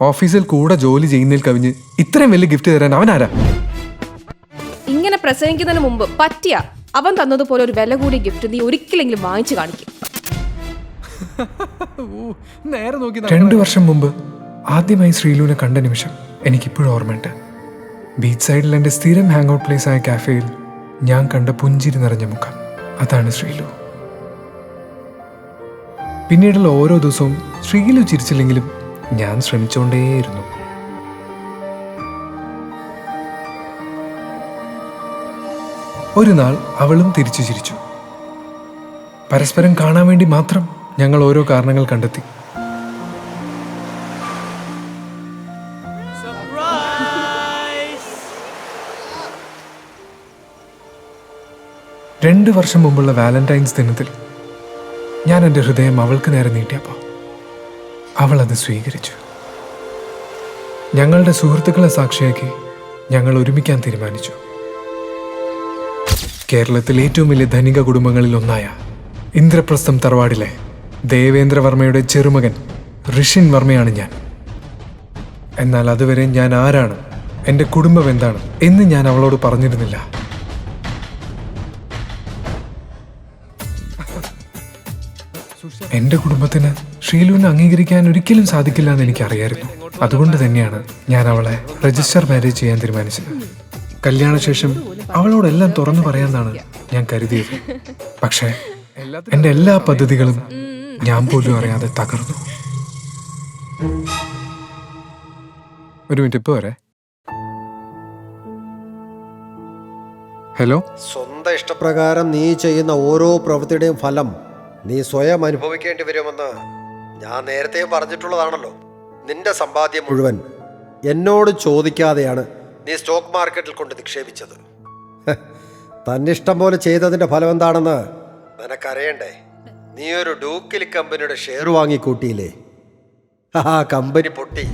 ഓഫീസിൽ കൂടെ ജോലി ചെയ്യുന്നതിൽ കവിഞ്ഞ് ഇത്രയും വലിയ ഗിഫ്റ്റ് തരാൻ അവനാരാ? ഇങ്ങനെ പ്രസംഗിക്കുന്നതിന് മുമ്പ് പറ്റിയ അവൻ തന്നതുപോലെ ഒരു വില കൂടിയ ഗിഫ്റ്റ് നീ ഒരിക്കലെങ്കിലും വാങ്ങിച്ചു കാണിക്കും. നേരെ നോക്കി 2 വർഷം മുമ്പ് ആദ്യമായി ശ്രീലുവിനെ കണ്ട നിമിഷം എനിക്കിപ്പോഴും ഓർമ്മയുണ്ട്. ബീച്ച് സൈഡിൽ എൻ്റെ സ്ഥിരം ഹാങ് ഔട്ട് പ്ലേസ് ആയ കാഫേയിൽ ഞാൻ കണ്ട പുഞ്ചിരി നിറഞ്ഞ മുഖം, അതാണ് ശ്രീലു. പിന്നീടുള്ള ഓരോ ദിവസവും ശ്രീലു ചിരിച്ചില്ലെങ്കിലും ഞാൻ ശ്രമിച്ചുകൊണ്ടേയിരുന്നു. ഒരു നാൾ അവളും തിരിച്ചു ചിരിച്ചു. പരസ്പരം കാണാൻ വേണ്ടി മാത്രം ഞങ്ങൾ ഓരോ കാരണങ്ങൾ കണ്ടെത്തി. രണ്ട് വർഷം മുമ്പുള്ള വാലന്റൈൻസ് ദിനത്തിൽ ഞാൻ എൻ്റെ ഹൃദയം അവൾക്ക് നേരെ നീട്ടിയപ്പോൾ അവൾ അത് സ്വീകരിച്ചു. ഞങ്ങളുടെ സുഹൃത്തുക്കളെ സാക്ഷിയാക്കി ഞങ്ങൾ ഒരുമിക്കാൻ തീരുമാനിച്ചു. കേരളത്തിലെ ഏറ്റവും വലിയ ധനിക കുടുംബങ്ങളിൽ ഒന്നായ ഇന്ദ്രപ്രസ്ഥം തറവാടിലെ ദേവേന്ദ്രവർമ്മയുടെ ചെറുമകൻ ഋഷിൻ വർമ്മയാണ് ഞാൻ. എന്നാൽ അതുവരെ ഞാൻ ആരാണ്, എൻ്റെ കുടുംബം എന്താണ് എന്ന് ഞാൻ അവളോട് പറഞ്ഞിരുന്നില്ല. എൻ്റെ കുടുംബത്തിന് ശ്രീലുവിനെ അംഗീകരിക്കാൻ ഒരിക്കലും സാധിക്കില്ല എന്ന് എനിക്കറിയായിരുന്നു. അതുകൊണ്ട് തന്നെയാണ് ഞാൻ അവളെ രജിസ്റ്റർ മാരേജ് ചെയ്യാൻ തീരുമാനിച്ചത്. കല്യാണശേഷം അവളോടെല്ലാം തുറന്നു പറയാമെന്നാണ് ഞാൻ കരുതിയത്. പക്ഷേ എൻ്റെ എല്ലാ പദ്ധതികളും ഞാൻ പോലും അറിയാതെ തകർന്നു. ഒരു മിനിറ്റ്, ഇപ്പൊ വരെ. ഹലോ. സ്വന്തം ഇഷ്ടപ്രകാരം നീ ചെയ്യുന്ന ഓരോ പ്രവൃത്തിയുടെയും ഫലം നീ സ്വയം അനുഭവിക്കേണ്ടി വരുമെന്ന് ഞാൻ നേരത്തെ പറഞ്ഞിട്ടുള്ളതാണല്ലോ. നിന്റെ സമ്പാദ്യം മുഴുവൻ എന്നോട് ചോദിക്കാതെയാണ് നീ സ്റ്റോക്ക് മാർക്കറ്റിൽ കൊണ്ട് നിക്ഷേപിച്ചത്. തന്നിഷ്ടം പോലെ ചെയ്തതിൻ്റെ ഫലം എന്താണെന്ന് നിനക്കറിയണ്ടേ? നീ ഒരു ഡൂക്കിലി കമ്പനിയുടെ ഷെയർ വാങ്ങിക്കൂട്ടിയില്ലേ? ആ കമ്പനി പൊട്ടി.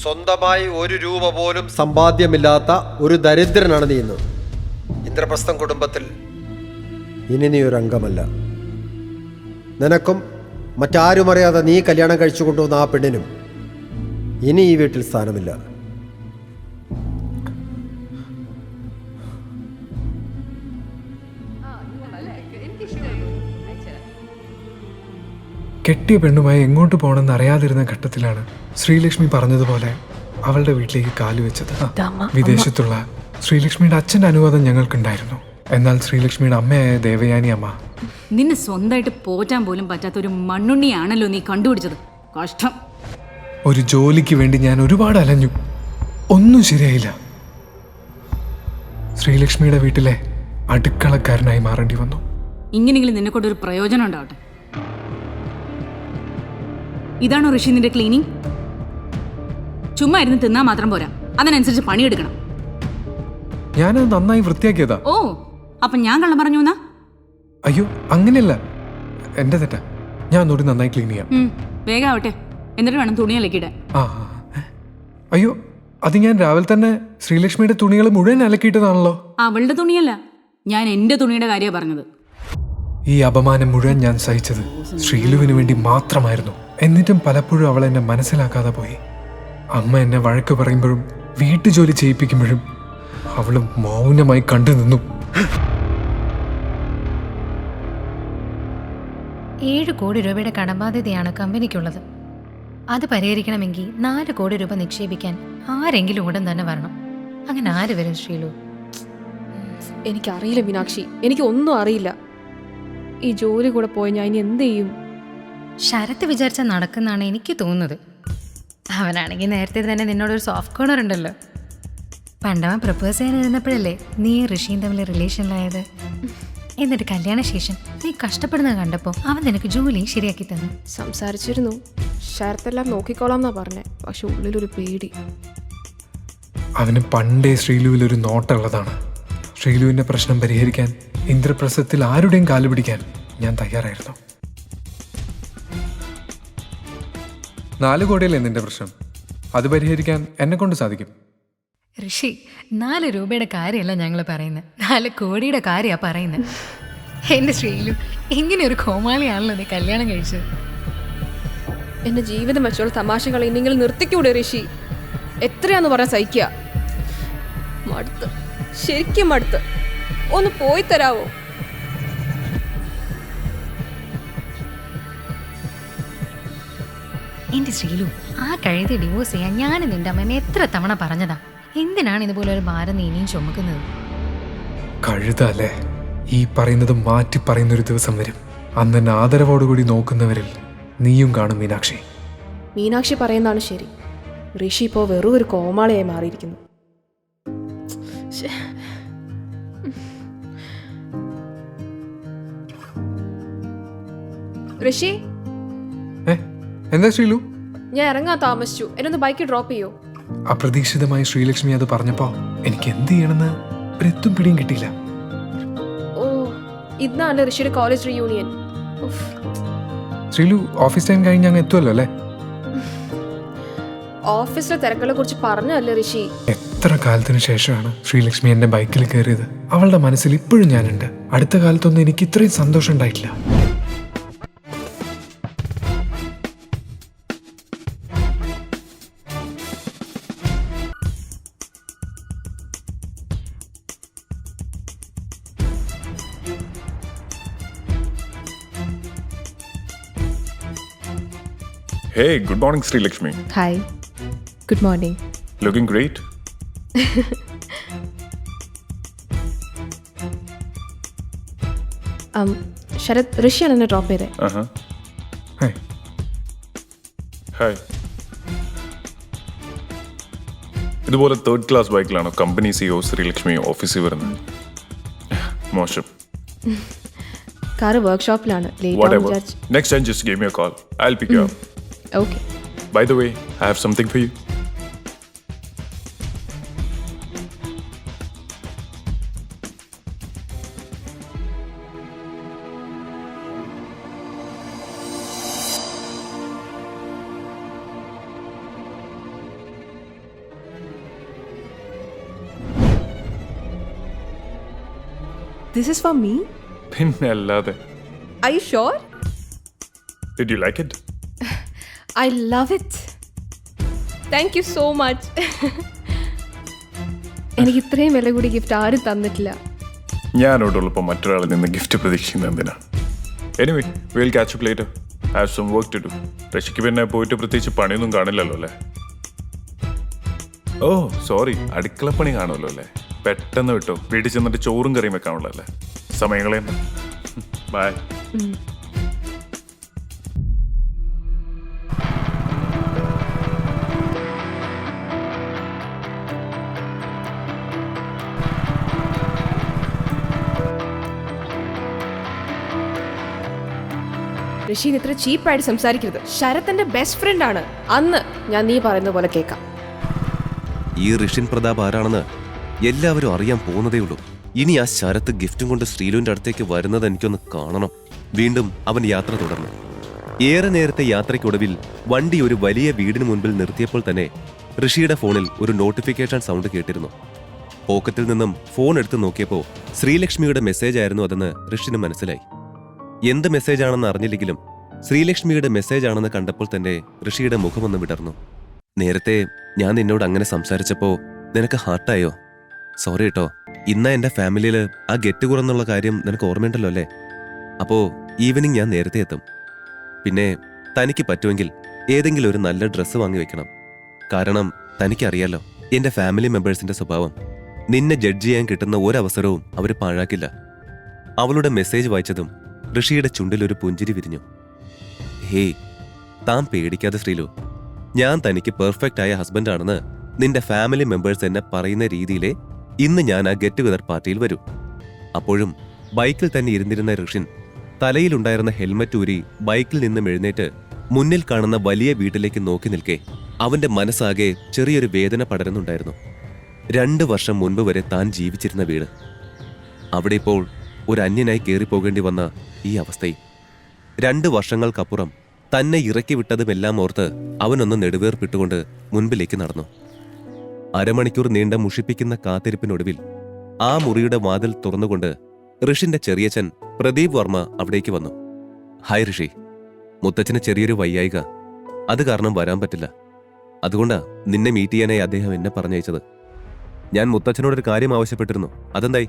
സ്വന്തമായി 1 രൂപ പോലും സമ്പാദ്യമില്ലാത്ത ഒരു ദരിദ്രനാണ് നീ ഇന്ന്. ഇന്ദ്രപ്രസ്ഥം കുടുംബത്തിൽ ഇനി നീ ഒരു അംഗമല്ല. നിനക്കും മറ്റാരും അറിയാതെ നീ കല്യാണം കഴിച്ചു കൊണ്ടുവന്ന ആ പെണ്ണിനും ഇനി ഈ വീട്ടിൽ സ്ഥാനമില്ല. കെട്ടിയ പെണ്ണുമായി എങ്ങോട്ട് പോകണമെന്ന് അറിയാതിരുന്ന ഘട്ടത്തിലാണ് ശ്രീലക്ഷ്മി പറഞ്ഞതുപോലെ അവളുടെ വീട്ടിലേക്ക് കാലുവെച്ചത്. വിദേശത്തുള്ള ശ്രീലക്ഷ്മിയുടെ അച്ഛൻ്റെ അനുവാദം ഞങ്ങൾക്കുണ്ടായിരുന്നു. എന്നാൽ ശ്രീലക്ഷ്മിയുടെ അമ്മയായ ദേവയാനി അമ്മ, നിന്നെ സ്വന്തമായിട്ട് പോറ്റാൻ പോലും പറ്റാത്ത ഒരു മണ്ണുണ്ണിയാണല്ലോ നീ കണ്ടുപിടിച്ചത്. കഷ്ടം. ഒരു ജോലിക്ക് വേണ്ടി ഞാൻ ഒരുപാട് അലഞ്ഞു, ഒന്നും ശരിയായില്ല. ശ്രീലക്ഷ്മിയുടെ വീട്ടിലെ അടുക്കളക്കാരനായി മാറേണ്ടി വന്നു. ഇങ്ങനെയെങ്കിലും നിന്നെ കൊണ്ടൊരു പ്രയോജനം ഉണ്ടാവട്ടെ. ഇതാണോ ഋഷി നിന്റെ ക്ലീനിങ്? ചുമ്മാ ഇരുന്ന് തിന്നാ മാത്രം പോരാ, അതിനനുസരിച്ച് പണിയെടുക്കണം. ഞാനത് നന്നായി വൃത്തിയാക്കിയതാ. ഓ, അപ്പൊ ഞാൻ കള്ളം പറഞ്ഞു എന്നാ? അയ്യോ, അങ്ങനെയല്ല, എന്റെ തെറ്റാ. ഞാൻ ഒന്നുകൂടി നന്നായി ക്ലീൻ ചെയ്യാം. വേഗം ആവട്ടെ, എന്നിട്ട് വേണം തുണി അലക്കിയിടാൻ. അയ്യോ, അത് ഞാൻ രാവിലെ തന്നെ ശ്രീലക്ഷ്മിയുടെ തുണികൾ മുഴുവൻ അലക്കിയിട്ടതാണല്ലോ. അവളുടെ തുണിയല്ല, ഞാൻ എന്റെ തുണിയുടെ കാര്യമാണ് പറഞ്ഞത്. ഈ അപമാനം മുഴുവൻ ഞാൻ സഹിച്ചത് ശ്രീലുവിന് വേണ്ടി മാത്രമായിരുന്നു. എന്നിട്ടും പലപ്പോഴും അവൾ എന്നെ മനസ്സിലാക്കാതെ പോയി. അമ്മ എന്നെ വഴക്ക് പറയുമ്പോഴും വീട്ടുജോലി ചെയ്യിപ്പിക്കുമ്പോഴും അവൾ മൗനമായി കണ്ടു നിന്നു. 7 കോടി രൂപയുടെ കടബാധ്യതയാണ് കമ്പനിക്കുള്ളത്. അത് പരിഹരിക്കണമെങ്കിൽ 4 കോടി രൂപ നിക്ഷേപിക്കാൻ ആരെങ്കിലും ഉടൻ തന്നെ വരണം. അങ്ങനെ ആര് വരും ശ്രീലു? എനിക്കറിയില്ല മീനാക്ഷി, എനിക്ക് ഒന്നും അറിയില്ല. ഈ ജോലി കൂടെ പോയി ഞാൻ ഇനി എന്ത് ചെയ്യും? ശരത്ത് വിചാരിച്ചാൽ നടക്കുന്നതാണ് എനിക്ക് തോന്നുന്നത്. അവനാണെങ്കിൽ നേരത്തെ തന്നെ നിന്നോടൊരു സോഫ്റ്റ് കോർണർ ഉണ്ടല്ലോ. പണ്ടവൻ പ്രപ്പോസ് ചെയ്യാനിരുന്നപ്പോഴല്ലേ നീ ഋഷിയും തമ്മിൽ റിലേഷനിലായത്. എന്നിട്ട് കല്യാണശേഷം നീ കഷ്ടപ്പെടുന്നത് കണ്ടപ്പോൾ അവൻ നിനക്ക് ജോലി ശരിയാക്കി തന്നു. സംസാരിച്ചിരുന്നു, ശരത്തെല്ലാം നോക്കിക്കോളാം എന്നാ പറഞ്ഞേ. പക്ഷെ ഉള്ളിലൊരു പേടി. അവന് പണ്ടേ ശ്രീലുവിലൊരു നോട്ടുള്ളതാണ്. ശ്രീലുവിൻ്റെ പ്രശ്നം പരിഹരിക്കാൻ ഇന്ദ്രപ്രസ്ഥത്തിൽ ആരുടെയും കാല് പിടിക്കാൻ ഞാൻ തയ്യാറായിരുന്നു. 4 കോടിയല്ലേ നിന്റെ പ്രശ്നം, അത് പരിഹരിക്കാൻ എന്നെ കൊണ്ട് സാധിക്കും. ഋഷി, 4 രൂപയുടെ കാര്യമല്ല ഞങ്ങൾ പറയുന്നത്, 4 കോടിയുടെ കാര്യമാണ് പറയുന്നത്. എൻ്റെ ശ്രീലു, ഇങ്ങനെ ഒരു കോമാളിയാണല്ലോ നീ കല്യാണം കഴിച്ചത്. എന്റെ ജീവിതം വെച്ചുള്ള തമാശകൾ ഇനിയെങ്കിലും നിർത്തിക്കൂടെ ഋഷി? എത്രയാന്ന് പറയാൻ സഹിക്കുക. മടുത്ത്, ശരിക്കും മടുത്ത്. ഒന്ന് പോയി തരാവോ? എന്റെ ശ്രീലു, ആ കഴുതി ഡിവോഴ്സ് ചെയ്യാൻ ഞാൻ നിന്റെ അമ്മേനെ എത്ര തവണ പറഞ്ഞതാ. എന്തിനാണ് ഇതുപോലെ ഒരു ഭാരം നീ ഇനിയും ചുമക്കുന്നത്? കഴുതല്ലേ, ഈ പറയുന്നത് മാറ്റി പറയുന്നൊരു ദിവസം വരും. അന്ന് എന്നെ ആദരവോടുകൂടി നോക്കുന്നവരിൽ നീയും കാണും മീനാക്ഷി. മീനാക്ഷി പറയുന്നതാണ് ശരി. ഋഷി ഇപ്പോൾ വെറും ഒരു കോമാളിയായി മാറിയിരിക്കുന്നു. ശ്ശേ. ഋഷി, എന്താ ശ്രീലു? ഞാൻ ഇറങ്ങാൻ താമസിച്ചു. എന്നെ ഒന്ന് ബൈക്ക് ഡ്രോപ്പ് ചെയ്യോ? അപ്രതീക്ഷിതമായി ശ്രീലക്ഷ്മി അത് പറഞ്ഞപ്പോ എനിക്ക് എന്ത് ചെയ്യണമെന്ന് ഒരെത്തും പിടിയും കിട്ടിയില്ല. ഓ, ഇന്നാണ് ഋഷിയുടെ college reunion. Sreelu, office time കഴിഞ്ഞ് അങ്ങ് എത്തുമല്ലോ അല്ലേ? ഓഫീസിലെ തിരക്കുകളെ കുറിച്ച് പറഞ്ഞല്ലേ ഋഷി? എത്ര കാലത്തിന് ശേഷമാണ് ശ്രീലക്ഷ്മി എന്റെ ബൈക്കിൽ കയറിയത്. അവളുടെ മനസ്സിൽ ഇപ്പോഴും ഞാനുണ്ട്. അടുത്ത കാലത്തൊന്നും എനിക്ക് ഇത്രയും സന്തോഷം ഉണ്ടായിട്ടില്ല. Hey, good morning, Sri Lakshmi. Hi, good morning. Looking great. Sarath, ഋഷിയാണ് എന്നെ ഡ്രോപ്പ് ചെയ്തേ. Hey, Hi. ഇതുപോലെ 3rd class ബൈക്കിലാണോ കമ്പനി സിഒ ശ്രീലക്ഷ്മി ഓഫീസിൽ വരുന്നത്? മോശം. കാറ് വർക്ക്ഷോപ്പിലാണ്. ലേറ്റ് ആവും Whatever. വിചാരിച്ചു. Next time just give me a call. I'll pick you up. Okay. By the way, I have something for you. This is for me? പിന്നെ അല്ലാതെ. Are you sure? Did you like it? I love it. Thank you so much. എനിക്ക് ഇത്രയും വില കൂടി gift ആരും തന്നിട്ടില്ല. ഞാനോടുള്ളപ്പോൾ മറ്റൊരാളിൽ നിന്ന് gift പ്രതീക്ഷിക്കുന്നത് എന്തിനാ? Anyway, we'll catch up later. I have some work to do. രക്ഷിക്ക് പിന്നെ പോയിട്ട് പ്രത്യേകിച്ച് പണിയൊന്നും കാണില്ലല്ലോ അല്ലേ? ഓ സോറി, അടുക്കളപ്പണി കാണുമല്ലോ അല്ലേ? പെട്ടെന്ന് വിട്ടോ, വീട്ടിൽ ചെന്നിട്ട് ചോറും കറിയും വെക്കാനുള്ള അല്ലേ? സമയങ്ങളെ ബൈ. ഋഷീൻ ഇത്ര ചീപ്പായിട്ട് സംസാരിക്കരുത്. ശരത് എന്റെ ബെസ്റ്റ് ഫ്രണ്ട് ആണ്. അന്ന് ഞാൻ നീ പറയുന്ന പോലെ കേൾക്കാം. ഈ ഋഷിൻ പ്രതാപ് ആരാണെന്ന് എല്ലാവരും അറിയാൻ പോകുന്നതേ ഉള്ളൂ. ഇനി ആ ശരത്ത് ഗിഫ്റ്റും കൊണ്ട് ശ്രീലുവിന്റെ അടുത്തേക്ക് വരുന്നത് എനിക്കൊന്ന് കാണണം. വീണ്ടും അവൻ യാത്ര തുടർന്നു. ഏറെ നേരത്തെ യാത്രയ്ക്കൊടുവിൽ വണ്ടി ഒരു വലിയ വീടിന് മുൻപിൽ നിർത്തിയപ്പോൾ തന്നെ ഋഷിയുടെ ഫോണിൽ ഒരു നോട്ടിഫിക്കേഷൻ സൗണ്ട് കേട്ടിരുന്നു. പോക്കറ്റിൽ നിന്നും ഫോൺ എടുത്ത് നോക്കിയപ്പോൾ ശ്രീലക്ഷ്മിയുടെ മെസ്സേജ് ആയിരുന്നു അതെന്ന് ഋഷിന് മനസ്സിലായി. എന്ത് മെസ്സേജാണെന്ന് അറിഞ്ഞില്ലെങ്കിലും ശ്രീലക്ഷ്മിയുടെ മെസ്സേജ് ആണെന്ന് കണ്ടപ്പോൾ തന്നെ ഋഷിയുടെ മുഖമൊന്ന് വിടർന്നു. നേരത്തെ ഞാൻ നിന്നോട് അങ്ങനെ സംസാരിച്ചപ്പോ നിനക്ക് ഹാർട്ടായോ? സോറി കേട്ടോ. ഇന്ന എന്റെ ഫാമിലിയിൽ ആ ഗെറ്റ് കുറന്നുള്ള കാര്യം നിനക്ക് ഓർമ്മയുണ്ടല്ലോ അല്ലേ? അപ്പോ ഈവനിങ് ഞാൻ നേരത്തെ എത്തും. പിന്നെ തനിക്ക് പറ്റുമെങ്കിൽ ഏതെങ്കിലും ഒരു നല്ല ഡ്രസ്സ് വാങ്ങി വെക്കണം. കാരണം തനിക്കറിയാലോ എന്റെ ഫാമിലി മെമ്പേഴ്സിന്റെ സ്വഭാവം. നിന്നെ ജഡ്ജ് ചെയ്യാൻ കിട്ടുന്ന ഒരവസരവും അവർ പാഴാക്കില്ല. അവളുടെ മെസ്സേജ് വായിച്ചതും ഋഷിയുടെ ചുണ്ടിലൊരു പുഞ്ചിരി വിരിഞ്ഞു. ഹേയ്, താൻ പേടിക്കാതെ ശ്രീലു. ഞാൻ തനിക്ക് പെർഫെക്റ്റ് ആയ ഹസ്ബൻഡാണെന്ന് നിന്റെ ഫാമിലി മെമ്പേഴ്സ് എന്നെ പറയുന്ന രീതിയിലെ ഇന്ന് ഞാൻ ആ ഗെറ്റ് ടുഗദർ പാർട്ടിയിൽ വരൂ. അപ്പോഴും ബൈക്കിൽ തന്നെ ഇരുന്നിരുന്ന ഋഷിൻ തലയിലുണ്ടായിരുന്ന ഹെൽമറ്റ് ഊരി ബൈക്കിൽ നിന്നും എഴുന്നേറ്റ് മുന്നിൽ കാണുന്ന വലിയ വീട്ടിലേക്ക് നോക്കി നിൽക്കെ അവന്റെ മനസ്സാകെ ചെറിയൊരു വേദന പടരുന്നുണ്ടായിരുന്നു. 2 വർഷം മുൻപ് വരെ താൻ ജീവിച്ചിരുന്ന വീട്, അവിടെ ഇപ്പോൾ ഒരു അന്യനായി കയറിപ്പോകേണ്ടി വന്ന ഈ അവസ്ഥയും 2 വർഷങ്ങൾക്കപ്പുറം തന്നെ ഇറക്കി വിട്ടതുമെല്ലാം ഓർത്ത് അവനൊന്ന് നെടുവേർപ്പിട്ടുകൊണ്ട് മുൻപിലേക്ക് നടന്നു. അരമണിക്കൂർ നീണ്ട മുഷിപ്പിക്കുന്ന കാത്തിരിപ്പിനൊടുവിൽ ആ മുറിയുടെ വാതിൽ തുറന്നുകൊണ്ട് ഋഷിന്റെ ചെറിയച്ഛൻ പ്രദീപ് വർമ്മ അവിടേക്ക് വന്നു. ഹായ് ഋഷി. മുത്തച്ഛന് ചെറിയൊരു വയ്യായിക. അത് കാരണം വരാൻ പറ്റില്ല. അതുകൊണ്ടാ നിന്നെ മീറ്റ് ചെയ്യാനായി അദ്ദേഹം എന്നെ പറഞ്ഞയച്ചത്. ഞാൻ മുത്തച്ഛനോടൊരു കാര്യം ആവശ്യപ്പെട്ടിരുന്നു. അതെന്തായി?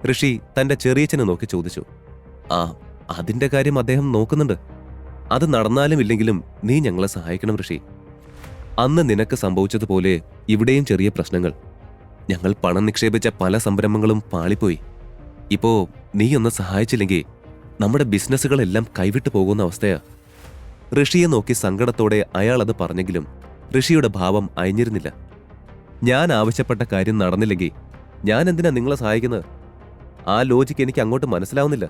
ഋഷി തന്റെ ചെറിയച്ഛനെ നോക്കി ചോദിച്ചു. ആ, അതിന്റെ കാര്യം അദ്ദേഹം നോക്കുന്നുണ്ട്. അത് നടന്നാലും ഇല്ലെങ്കിലും നീ ഞങ്ങളെ സഹായിക്കണം ഋഷി. അന്ന് നിനക്ക് സംഭവിച്ചതുപോലെ ഇവിടെയും ചെറിയ പ്രശ്നങ്ങൾ. ഞങ്ങൾ പണം നിക്ഷേപിച്ച പല സംരംഭങ്ങളും പാളിപ്പോയി. ഇപ്പോ നീ ഒന്ന് സഹായിച്ചില്ലെങ്കിൽ നമ്മുടെ ബിസിനസ്സുകളെല്ലാം കൈവിട്ടു പോകുന്ന അവസ്ഥയാ. ഋഷിയെ നോക്കി സങ്കടത്തോടെ അയാൾ അത് പറഞ്ഞെങ്കിലും ഋഷിയുടെ ഭാവം അയഞ്ഞിരുന്നില്ല. ഞാൻ ആവശ്യപ്പെട്ട കാര്യം നടന്നില്ലെങ്കിൽ ഞാൻ എന്തിനാ നിങ്ങളെ സഹായിക്കുന്നത്? ആ ലോജിക്ക് എനിക്ക് അങ്ങോട്ട് മനസ്സിലാവുന്നില്ല.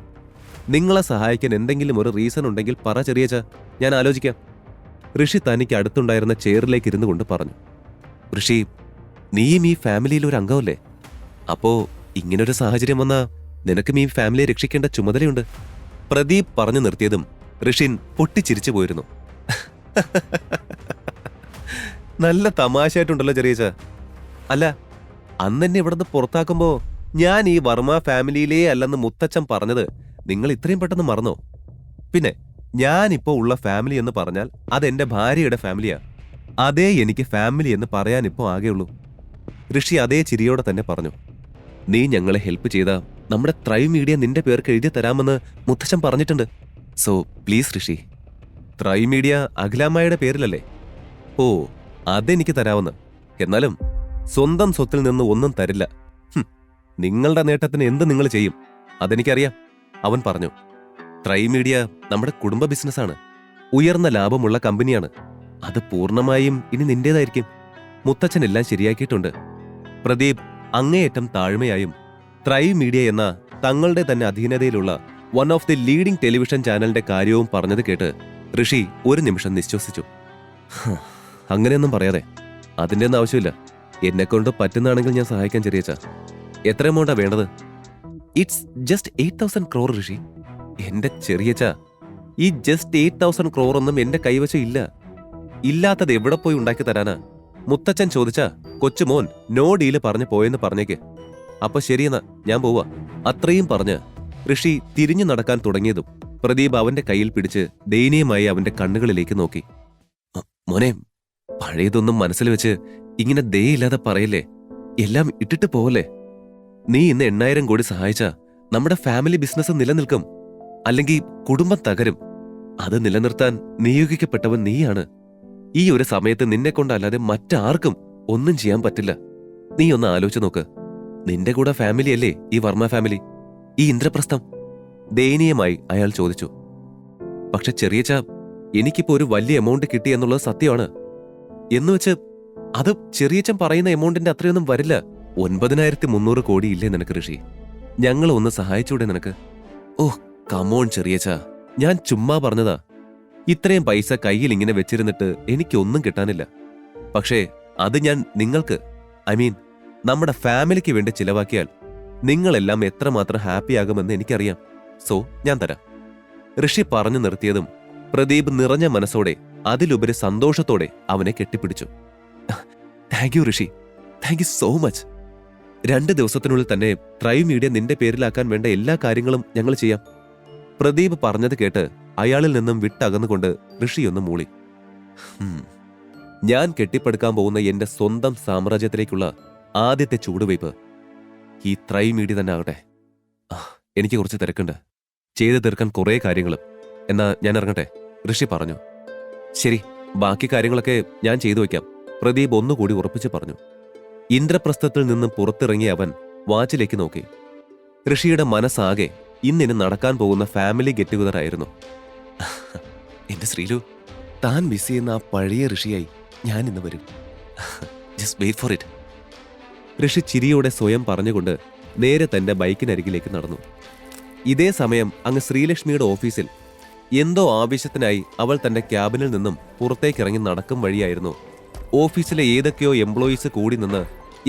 നിങ്ങളെ സഹായിക്കാൻ എന്തെങ്കിലും ഒരു റീസൺ ഉണ്ടെങ്കിൽ പറ ചെറിയച്ച, ഞാൻ ആലോചിക്കാം. ഋഷി തനിക്ക് അടുത്തുണ്ടായിരുന്ന ചെയറിലേക്ക് ഇരുന്നു കൊണ്ട് പറഞ്ഞു. ഋഷി, നീയും ഈ ഫാമിലിയിൽ ഒരു അംഗമല്ലേ? അപ്പോ ഇങ്ങനൊരു സാഹചര്യം വന്നാ നിനക്കും ഈ ഫാമിലിയെ രക്ഷിക്കേണ്ട ചുമതലയുണ്ട്. പ്രദീപ് പറഞ്ഞു നിർത്തിയതും ഋഷിൻ പൊട്ടിച്ചിരിച്ചു പോയിരുന്നു. നല്ല തമാശയായിട്ടുണ്ടല്ലോ ചെറിയച്ച. അല്ല, അന്നെന്നെ ഇവിടുന്ന് പുറത്താക്കുമ്പോ ഞാൻ ഈ വർമ്മ ഫാമിലിയിലേ അല്ലെന്ന് മുത്തച്ഛൻ പറഞ്ഞത് നിങ്ങൾ ഇത്രയും പെട്ടെന്ന് മറന്നോ? പിന്നെ ഞാനിപ്പോ ഉള്ള ഫാമിലി എന്ന് പറഞ്ഞാൽ അതെന്റെ ഭാര്യയുടെ ഫാമിലിയാ. അതേ എനിക്ക് ഫാമിലി എന്ന് പറയാനിപ്പോ ആകെയുള്ളൂ. ഋഷി അതേ ചിരിയോടെ തന്നെ പറഞ്ഞു. നീ ഞങ്ങളെ ഹെൽപ്പ് ചെയ്താ നമ്മുടെ ത്രൈവ് മീഡിയ നിന്റെ പേർക്ക് എഴുതി തരാമെന്ന് മുത്തച്ഛൻ പറഞ്ഞിട്ടുണ്ട്. So please Rishi. Thrive media അഖിലാമ്മയുടെ പേരിലല്ലേ? ഓ, അതെനിക്ക് തരാവുന്ന. എന്നാലും സ്വന്തം സ്വത്തിൽ നിന്ന് ഒന്നും തരില്ല. നിങ്ങളുടെ നേട്ടത്തിന് എന്ത് നിങ്ങൾ ചെയ്യും, അതെനിക്കറിയാം, അവൻ പറഞ്ഞു. ത്രൈവ് മീഡിയ നമ്മുടെ കുടുംബ ബിസിനസ്സാണ്. ഉയർന്ന ലാഭമുള്ള കമ്പനിയാണ്. അത് പൂർണ്ണമായും ഇനി നിന്റേതായിരിക്കും. മുത്തച്ഛൻ എല്ലാം ശരിയാക്കിയിട്ടുണ്ട്. പ്രദീപ് അങ്ങേയറ്റം താഴ്മയായും ത്രൈവ് മീഡിയ എന്ന തങ്ങളുടെ തന്നെ അധീനതയിലുള്ള one of the leading television ചാനലിന്റെ കാര്യവും പറഞ്ഞത് കേട്ട് ഋഷി ഒരു നിമിഷം നിശ്വസിച്ചു. അങ്ങനെയൊന്നും പറയാതെ. അതിന്റെ ഒന്നും ആവശ്യമില്ല. എന്നെക്കൊണ്ട് പറ്റുന്നതാണെങ്കിൽ ഞാൻ സഹായിക്കാൻ ചെറിയച്ച. എത്ര എമൗണ്ടാ വേണ്ടത്? ഇറ്റ്സ് ജസ്റ്റ് 8,000 crore ഋഷി. എന്റെ ചെറിയച്ച, ഈ ജസ്റ്റ് 8,000 crore ഒന്നും എന്റെ കൈവശം ഇല്ല. ഇല്ലാത്തത് എവിടെ പോയി ഉണ്ടാക്കി തരാനാ? മുത്തച്ഛൻ ചോദിച്ചാ കൊച്ചുമോൻ നോ ഡീല് പറഞ്ഞു പോയെന്ന് പറഞ്ഞേക്ക്. അപ്പൊ ശരിയെന്നാ, ഞാൻ പോവാ. അത്രയും പറഞ്ഞ് ഋഷി തിരിഞ്ഞു നടക്കാൻ തുടങ്ങിയതും പ്രദീപ് അവന്റെ കയ്യിൽ പിടിച്ച് ദയനീയമായി അവന്റെ കണ്ണുകളിലേക്ക് നോക്കി. മോനെ, പഴയതൊന്നും മനസ്സിൽ വെച്ച് ഇങ്ങനെ ദയയില്ലാതെ പറയല്ലേ. എല്ലാം ഇട്ടിട്ട് പോവല്ലേ. നീ ഇന്ന് 8,000 കോടി സഹായിച്ചാ നമ്മുടെ ഫാമിലി ബിസിനസ് നിലനിൽക്കും. അല്ലെങ്കിൽ കുടുംബം തകരും. അത് നിലനിർത്താൻ നിയോഗിക്കപ്പെട്ടവൻ നീയാണ്. ഈ ഒരു സമയത്ത് നിന്നെ കൊണ്ടല്ലാതെ മറ്റാർക്കും ഒന്നും ചെയ്യാൻ പറ്റില്ല. നീ ഒന്ന് ആലോചിച്ച് നോക്ക്. നിന്റെ കൂടെ ഫാമിലിയല്ലേ ഈ വർമ്മ ഫാമിലി, ഈ ഇന്ദ്രപ്രസ്ഥം? ദയനീയമായി അയാൾ ചോദിച്ചു. പക്ഷെ ചെറിയച്ച, എനിക്കിപ്പോ ഒരു വലിയ എമൗണ്ട് കിട്ടി എന്നുള്ളത് സത്യമാണ്. എന്നുവെച്ച് അത് ചെറിയച്ചൻ പറയുന്ന എമൗണ്ടിന്റെ അത്രയൊന്നും വരില്ല. 9,300 കോടി ഇല്ലേ നിനക്ക് ഋഷി? ഞങ്ങൾ ഒന്ന് സഹായിച്ചൂടെ നിനക്ക്? ഓഹ് കമോൺ ചെറിയച്ച, ഞാൻ ചുമ്മാ പറഞ്ഞതാ. ഇത്രയും പൈസ കയ്യിൽ ഇങ്ങനെ വെച്ചിരുന്നിട്ട് എനിക്കൊന്നും കിട്ടാനില്ല. പക്ഷേ അത് ഞാൻ നിങ്ങൾക്ക്, ഐ മീൻ നമ്മുടെ ഫാമിലിക്ക് വേണ്ടി ചിലവാക്കിയാൽ നിങ്ങളെല്ലാം എത്രമാത്രം ഹാപ്പിയാകുമെന്ന് എനിക്കറിയാം. സോ ഞാൻ തരാം. ഋഷി പറഞ്ഞു നിർത്തിയതും പ്രദീപ് നിറഞ്ഞ മനസ്സോടെ, അതിലുപരി സന്തോഷത്തോടെ അവനെ കെട്ടിപ്പിടിച്ചു. Thank you Rishi, thank you so much. 2 ദിവസത്തിനുള്ളിൽ തന്നെ ത്രൈവ് മീഡിയ നിന്റെ പേരിലാക്കാൻ വേണ്ട എല്ലാ കാര്യങ്ങളും ഞങ്ങൾ ചെയ്യാം. പ്രദീപ് പറഞ്ഞത് കേട്ട് അയാളിൽ നിന്നും വിട്ടകന്നുകൊണ്ട് ഋഷിയൊന്ന് മൂളി. ഞാൻ കെട്ടിപ്പടുക്കാൻ പോകുന്ന എന്റെ സ്വന്തം സാമ്രാജ്യത്തിലേക്കുള്ള ആദ്യത്തെ ചൂടുവയ്പ് ഈ ത്രൈവ് മീഡിയ തന്നെ ആകട്ടെ. എനിക്ക് കുറച്ച് തിരക്കുണ്ട്, ചെയ്തു തീർക്കാൻ കുറേ കാര്യങ്ങളും. എന്നാ ഞാൻ ഇറങ്ങട്ടെ, ഋഷി പറഞ്ഞു. ശരി, ബാക്കി കാര്യങ്ങളൊക്കെ ഞാൻ ചെയ്തു വയ്ക്കാം, പ്രദീപ് ഒന്നുകൂടി ഉറപ്പിച്ച് പറഞ്ഞു. ഇന്ദ്രപ്രസ്ഥത്തിൽ നിന്നും പുറത്തിറങ്ങിയ അവൻ വാച്ചിലേക്ക് നോക്കി. ഋഷിയുടെ മനസ്സാകെ ഇന്നിന് നടക്കാൻ പോകുന്ന ഫാമിലി ഗെറ്റ് ടുഗദർ ആയിരുന്നു. എന്റെ ശ്രീലു, താൻ മിസ് ചെയ്യുന്ന ആ പഴയ ഋഷിയായി ഞാൻ ഇന്ന് വരും. Just wait for it. Rishi ചിരിയോടെ സ്വയം പറഞ്ഞുകൊണ്ട് നേരെ തന്റെ ബൈക്കിനരികിലേക്ക് നടന്നു. ഇതേ സമയം അങ്ങ് ശ്രീലക്ഷ്മിയുടെ ഓഫീസിൽ എന്തോ ആവശ്യത്തിനായി അവൾ തന്റെ ക്യാബിനിൽ നിന്നും പുറത്തേക്കിറങ്ങി നടക്കും വഴിയായിരുന്നു ഓഫീസിലെ ഏതൊക്കെയോ എംപ്ലോയീസ് കൂടി നിന്ന്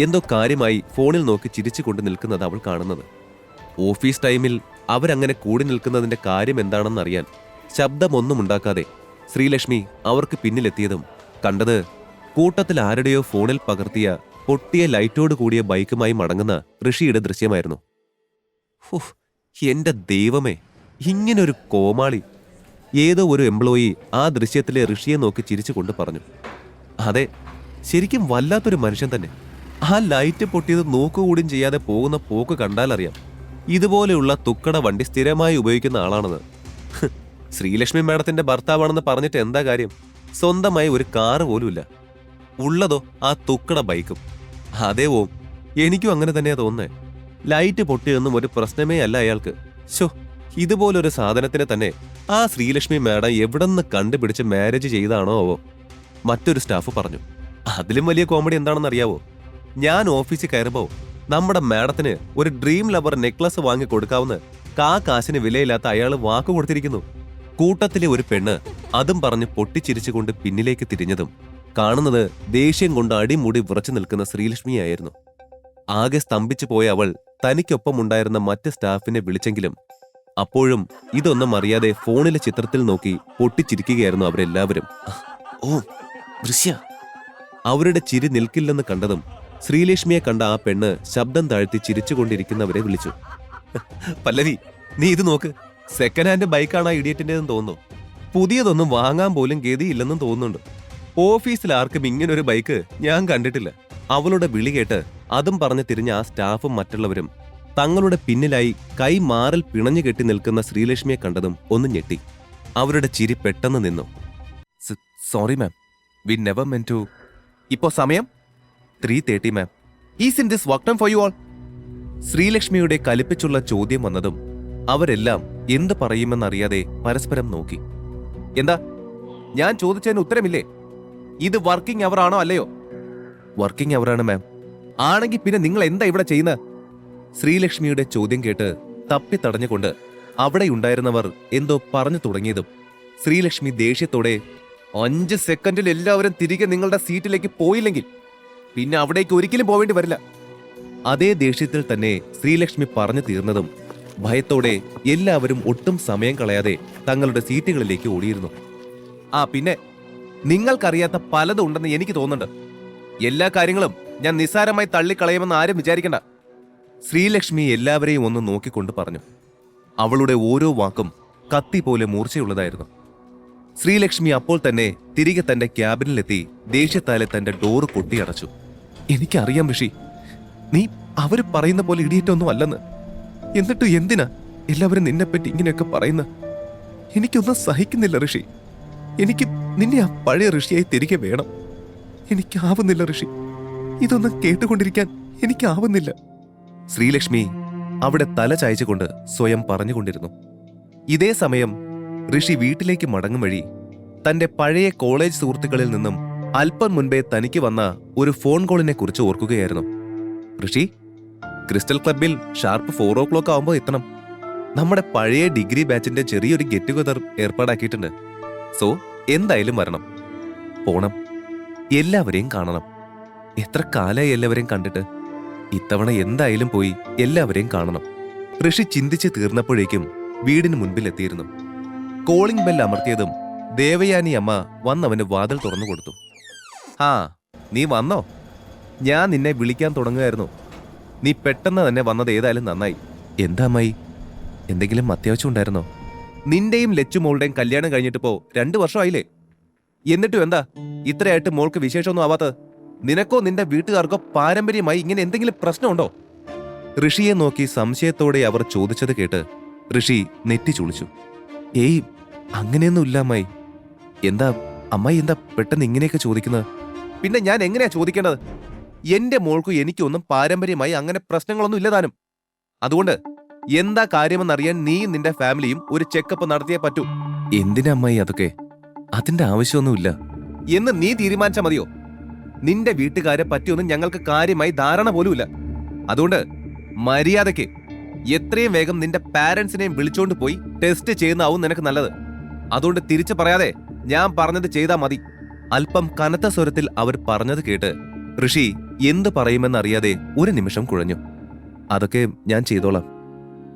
എന്തോ കാര്യമായി ഫോണിൽ നോക്കി ചിരിച്ചുകൊണ്ട് നിൽക്കുന്നത് അവൾ കാണുന്നത്. ഓഫീസ് ടൈമിൽ അവരങ്ങനെ കൂടി നിൽക്കുന്നതിന്റെ കാര്യം എന്താണെന്നറിയാൻ ശബ്ദമൊന്നും ഉണ്ടാക്കാതെ ശ്രീലക്ഷ്മി അവർക്ക് പിന്നിലെത്തിയതും കണ്ടത് കൂട്ടത്തിൽ ആരുടെയോ ഫോണിൽ പകർത്തിയ പൊട്ടിയ ലൈറ്റോട് കൂടിയ ബൈക്കുമായി മടങ്ങുന്ന ഋഷിയുടെ ദൃശ്യമായിരുന്നു. എന്റെ ദൈവമേ, ഇങ്ങനൊരു കോമാളി! ഏതോ ഒരു എംപ്ലോയി ആ ദൃശ്യത്തിലെ ഋഷിയെ നോക്കി ചിരിച്ചുകൊണ്ട് പറഞ്ഞു. അതെ, ശരിക്കും വല്ലാത്തൊരു മനുഷ്യൻ തന്നെ. ആ ലൈറ്റ് പൊട്ടിയത് നോക്കുകൂടിയും ചെയ്യാതെ പോകുന്ന പോക്ക് കണ്ടാലറിയാം ഇതുപോലെയുള്ള തുക്കട വണ്ടി സ്ഥിരമായി ഉപയോഗിക്കുന്ന ആളാണെന്ന്. ശ്രീലക്ഷ്മി മാഡത്തിന്റെ ഭർത്താവാണെന്ന് പറഞ്ഞിട്ട് എന്താ കാര്യം? സ്വന്തമായി ഒരു കാറ് പോലുമില്ല. ഉള്ളതോ ആ തുക്കട ബൈക്കും. അതേ ഓം, എനിക്കും അങ്ങനെ തന്നെയാ തോന്നുന്നേ. ലൈറ്റ് പൊട്ടിയൊന്നും ഒരു പ്രശ്നമേ അല്ല അയാൾക്ക്. ശോ, ഇതുപോലൊരു സാധനത്തിനെ തന്നെ ആ ശ്രീലക്ഷ്മി മാഡം എവിടെന്ന് കണ്ടുപിടിച്ച് മാരേജ് ചെയ്താണോ ആവോ? മറ്റൊരു സ്റ്റാഫ് പറഞ്ഞു. അതിലും വലിയ കോമഡി എന്താണെന്ന് അറിയാവോ? ഞാൻ ഓഫീസിൽ കയറുമ്പോൾ നമ്മുടെ മാഡത്തിന് ഒരു ഡ്രീം ലവർ നെക്ലസ് വാങ്ങി കൊടുക്കാവുന്ന കാശിന് വിലയില്ലാത്ത അയാൾ വാക്കു കൊടുത്തിരിക്കുന്നു. കൂട്ടത്തിലെ ഒരു പെണ്ണ് അതും പറഞ്ഞ് പൊട്ടിച്ചിരിച്ചുകൊണ്ട് പിന്നിലേക്ക് തിരിഞ്ഞതും കാണുന്നത് ദേഷ്യം കൊണ്ട് അടിമുടി വിറച്ചു നിൽക്കുന്ന ശ്രീലക്ഷ്മിയായിരുന്നു. ആകെ സ്തംഭിച്ചു പോയ അവൾ തനിക്കൊപ്പമുണ്ടായിരുന്ന മറ്റ് സ്റ്റാഫിനെ വിളിച്ചെങ്കിലും അപ്പോഴും ഇതൊന്നും അറിയാതെ ഫോണിലെ ചിത്രത്തിൽ നോക്കി പൊട്ടിച്ചിരിക്കുകയായിരുന്നു അവരെല്ലാവരും. ഓ ദൃശ്യ! അവരുടെ ചിരി നിൽക്കില്ലെന്ന് കണ്ടതും ശ്രീലക്ഷ്മിയെ കണ്ട ആ പെണ്ണ് ശബ്ദം താഴ്ത്തി ചിരിച്ചുകൊണ്ടിരിക്കുന്നവരെ വിളിച്ചു. പല്ലവി, നീ ഇത് നോക്ക്. സെക്കൻഡ് ഹാൻഡ് ബൈക്കാണ് ആ ഇഡിയറ്റിൻ്റെതെന്ന് തോന്നുന്നു. പുതിയതൊന്നും വാങ്ങാൻ പോലും ഗതിയില്ലെന്നും തോന്നുന്നുണ്ട്. ഓഫീസിൽ ആർക്കും ഇങ്ങനൊരു ബൈക്ക് ഞാൻ കണ്ടിട്ടില്ല. അവളുടെ വിളി കേട്ട് അതും പറഞ്ഞു തിരിഞ്ഞ ആ സ്റ്റാഫും മറ്റുള്ളവരും തങ്ങളുടെ പിന്നിലായി കൈ മാറിൽ പിണഞ്ഞു കെട്ടി നിൽക്കുന്ന ശ്രീലക്ഷ്മിയെ കണ്ടതും ഒന്ന് ഞെട്ടി. അവരുടെ ചിരി പെട്ടെന്ന് നിന്നു. Sorry ma'am, we never meant to. ഇപ്പോ സമയം 3:30 ma'am. Is in this work time for you all? ശ്രീലക്ഷ്മിയുടെ കലിപ്പിച്ചുള്ള ചോദ്യം വന്നതും അവരെല്ലാം എന്ത് പറയുമെന്നറിയാതെ പരസ്പരം നോക്കി. എന്താ, ഞാൻ ചോദിച്ചതിന് ഉത്തരമില്ലേ? ഇത് വർക്കിംഗ് അവർ ആണോ അല്ലയോ? വർക്കിംഗ് അവറാണ് മാം. ആണെങ്കിൽ പിന്നെ നിങ്ങൾ എന്താ ഇവിടെ ചെയ്യുന്നത്? ശ്രീലക്ഷ്മിയുടെ ചോദ്യം കേട്ട് തപ്പി തടഞ്ഞുകൊണ്ട് അവിടെ ഉണ്ടായിരുന്നവർ എന്തോ പറഞ്ഞു തുടങ്ങിയതും ശ്രീലക്ഷ്മി ദേഷ്യത്തോടെ 5 സെക്കൻഡിൽ എല്ലാവരും തിരികെ നിങ്ങളുടെ സീറ്റിലേക്ക് പോയില്ലെങ്കിൽ പിന്നെ അവിടേക്ക് ഒരിക്കലും പോവേണ്ടി വരില്ല. അതേ ദേഷ്യത്തിൽ തന്നെ ശ്രീലക്ഷ്മി പറഞ്ഞു തീർന്നതും ഭയത്തോടെ എല്ലാവരും ഒട്ടും സമയം കളയാതെ തങ്ങളുടെ സീറ്റുകളിലേക്ക് ഓടിയിരുന്നു. പിന്നെ നിങ്ങൾക്കറിയാത്ത പലതും ഉണ്ടെന്ന് എനിക്ക് തോന്നുന്നുണ്ട്. എല്ലാ കാര്യങ്ങളും ഞാൻ നിസ്സാരമായി തള്ളിക്കളയുമെന്ന് ആരും വിചാരിക്കണ്ട. ശ്രീലക്ഷ്മി എല്ലാവരെയും ഒന്ന് നോക്കിക്കൊണ്ട് പറഞ്ഞു. അവളുടെ ഓരോ വാക്കും കത്തി പോലെ മൂർച്ചയുള്ളതായിരുന്നു. ശ്രീലക്ഷ്മി അപ്പോൾ തന്നെ തിരികെ തന്റെ ക്യാബിനിലെത്തി ദേഷ്യത്താലെ തന്റെ ഡോറ് കൊട്ടിയടച്ചു. എനിക്കറിയാം ഋഷി, നീ അവര് പറയുന്ന പോലെ ഇടിയിട്ടൊന്നും അല്ലെന്ന്. എന്നിട്ട് എന്തിനാ എല്ലാവരും നിന്നെപ്പറ്റി ഇങ്ങനെയൊക്കെ പറയുന്ന? എനിക്കൊന്നും സഹിക്കുന്നില്ല ഋഷി. എനിക്ക് നിന്നെ ആ പഴയ ഋഷിയായി തിരികെ വേണം. എനിക്കാവുന്നില്ല ഋഷി, ഇതൊന്നും കേട്ടുകൊണ്ടിരിക്കാൻ എനിക്കാവുന്നില്ല. ശ്രീലക്ഷ്മി അവിടെ തല ചായച്ചുകൊണ്ട് സ്വയം പറഞ്ഞുകൊണ്ടിരുന്നു. ഇതേ സമയം ഋഷി വീട്ടിലേക്ക് മടങ്ങും വഴി തന്റെ പഴയ കോളേജ് സുഹൃത്തുക്കളിൽ നിന്നും അല്പം മുൻപേ തനിക്ക് വന്ന ഒരു ഫോൺ കോളിനെ കുറിച്ച് ഓർക്കുകയായിരുന്നു. ഋഷി, ക്രിസ്റ്റൽ ക്ലബിൽ ഷാർപ്പ് 4 o'clock ആവുമ്പോൾ എത്തണം. നമ്മുടെ പഴയ ഡിഗ്രി ബാച്ചിന്റെ ചെറിയൊരു ഗെറ്റ് ടുഗദർ ഏർപ്പാടാക്കിയിട്ടുണ്ട്. സോ എന്തായാലും വരണം, പോണം, എല്ലാവരെയും കാണണം. എത്ര കാലമായി എല്ലാവരെയും കണ്ടിട്ട്. ഇത്തവണ എന്തായാലും പോയി എല്ലാവരെയും കാണണം. ഋഷി ചിന്തിച്ച് തീർന്നപ്പോഴേക്കും വീടിന് മുൻപിലെത്തിയിരുന്നു. കോളിംഗ് ബെൽ അമർത്തിയതും ദേവയാനി അമ്മ വന്നവന് വാതിൽ തുറന്നു കൊടുത്തു. നീ വന്നോ? ഞാൻ നിന്നെ വിളിക്കാൻ തുടങ്ങുകയായിരുന്നു. നീ പെട്ടെന്ന് തന്നെ വന്നത് ഏതായാലും നന്നായി. എന്താ അമ്മായി, എന്തെങ്കിലും അത്യാവശ്യം ഉണ്ടായിരുന്നോ? നിന്റെയും ലച്ചു മോളുടെയും കല്യാണം കഴിഞ്ഞിട്ടിപ്പോ 2 വർഷമായില്ലേ? എന്നിട്ടും എന്താ ഇത്രയായിട്ട് മോൾക്ക് വിശേഷമൊന്നും ആവാത്തത്? നിനക്കോ നിന്റെ വീട്ടുകാർക്കോ പാരമ്പര്യമായി ഇങ്ങനെ എന്തെങ്കിലും പ്രശ്നമുണ്ടോ? ഋഷിയെ നോക്കി സംശയത്തോടെ അവർ ചോദിച്ചത് കേട്ട് ഋഷി നെറ്റി ചുളിച്ചു. ഏയ്, അങ്ങനെയൊന്നും ഇല്ല അമ്മായി. എന്താ അമ്മായി, എന്താ പെട്ടെന്ന് ഇങ്ങനെയൊക്കെ ചോദിക്കുന്നത്? പിന്നെ ഞാൻ എങ്ങനെയാ ചോദിക്കേണ്ടത്? എന്റെ മോൾക്കും എനിക്കൊന്നും പാരമ്പര്യമായി അങ്ങനെ പ്രശ്നങ്ങളൊന്നും ഇല്ലതാനും. അതുകൊണ്ട് എന്താ കാര്യമെന്നറിയാൻ നീയും നിന്റെ ഫാമിലിയും ഒരു ചെക്കപ്പ് നടത്തിയേ പറ്റൂ. എന്തിനാ അമ്മായി അതൊക്കെ? അതിന്റെ ആവശ്യമൊന്നുമില്ല എന്ന് നീ തീരുമാനിച്ചാൽ മതിയോ? നിന്റെ വീട്ടുകാരെ പറ്റിയൊന്നും ഞങ്ങൾക്ക് കാര്യമായി ധാരണ പോലുമില്ല. അതുകൊണ്ട് മര്യാദയ്ക്ക് എത്രയും വേഗം നിന്റെ പാരന്റ്സിനെയും വിളിച്ചോണ്ട് പോയി ടെസ്റ്റ് ചെയ്യുന്നതാവും നിനക്ക് നല്ലത്. അതുകൊണ്ട് തിരിച്ചു പറയാതെ ഞാൻ പറഞ്ഞത് ചെയ്താൽ മതി. അല്പം കനത്ത സ്വരത്തിൽ അവർ പറഞ്ഞത് കേട്ട് ഋഷി എന്ത് പറയുമെന്നറിയാതെ ഒരു നിമിഷം കുഴഞ്ഞു. അതൊക്കെ ഞാൻ ചെയ്തോളാം.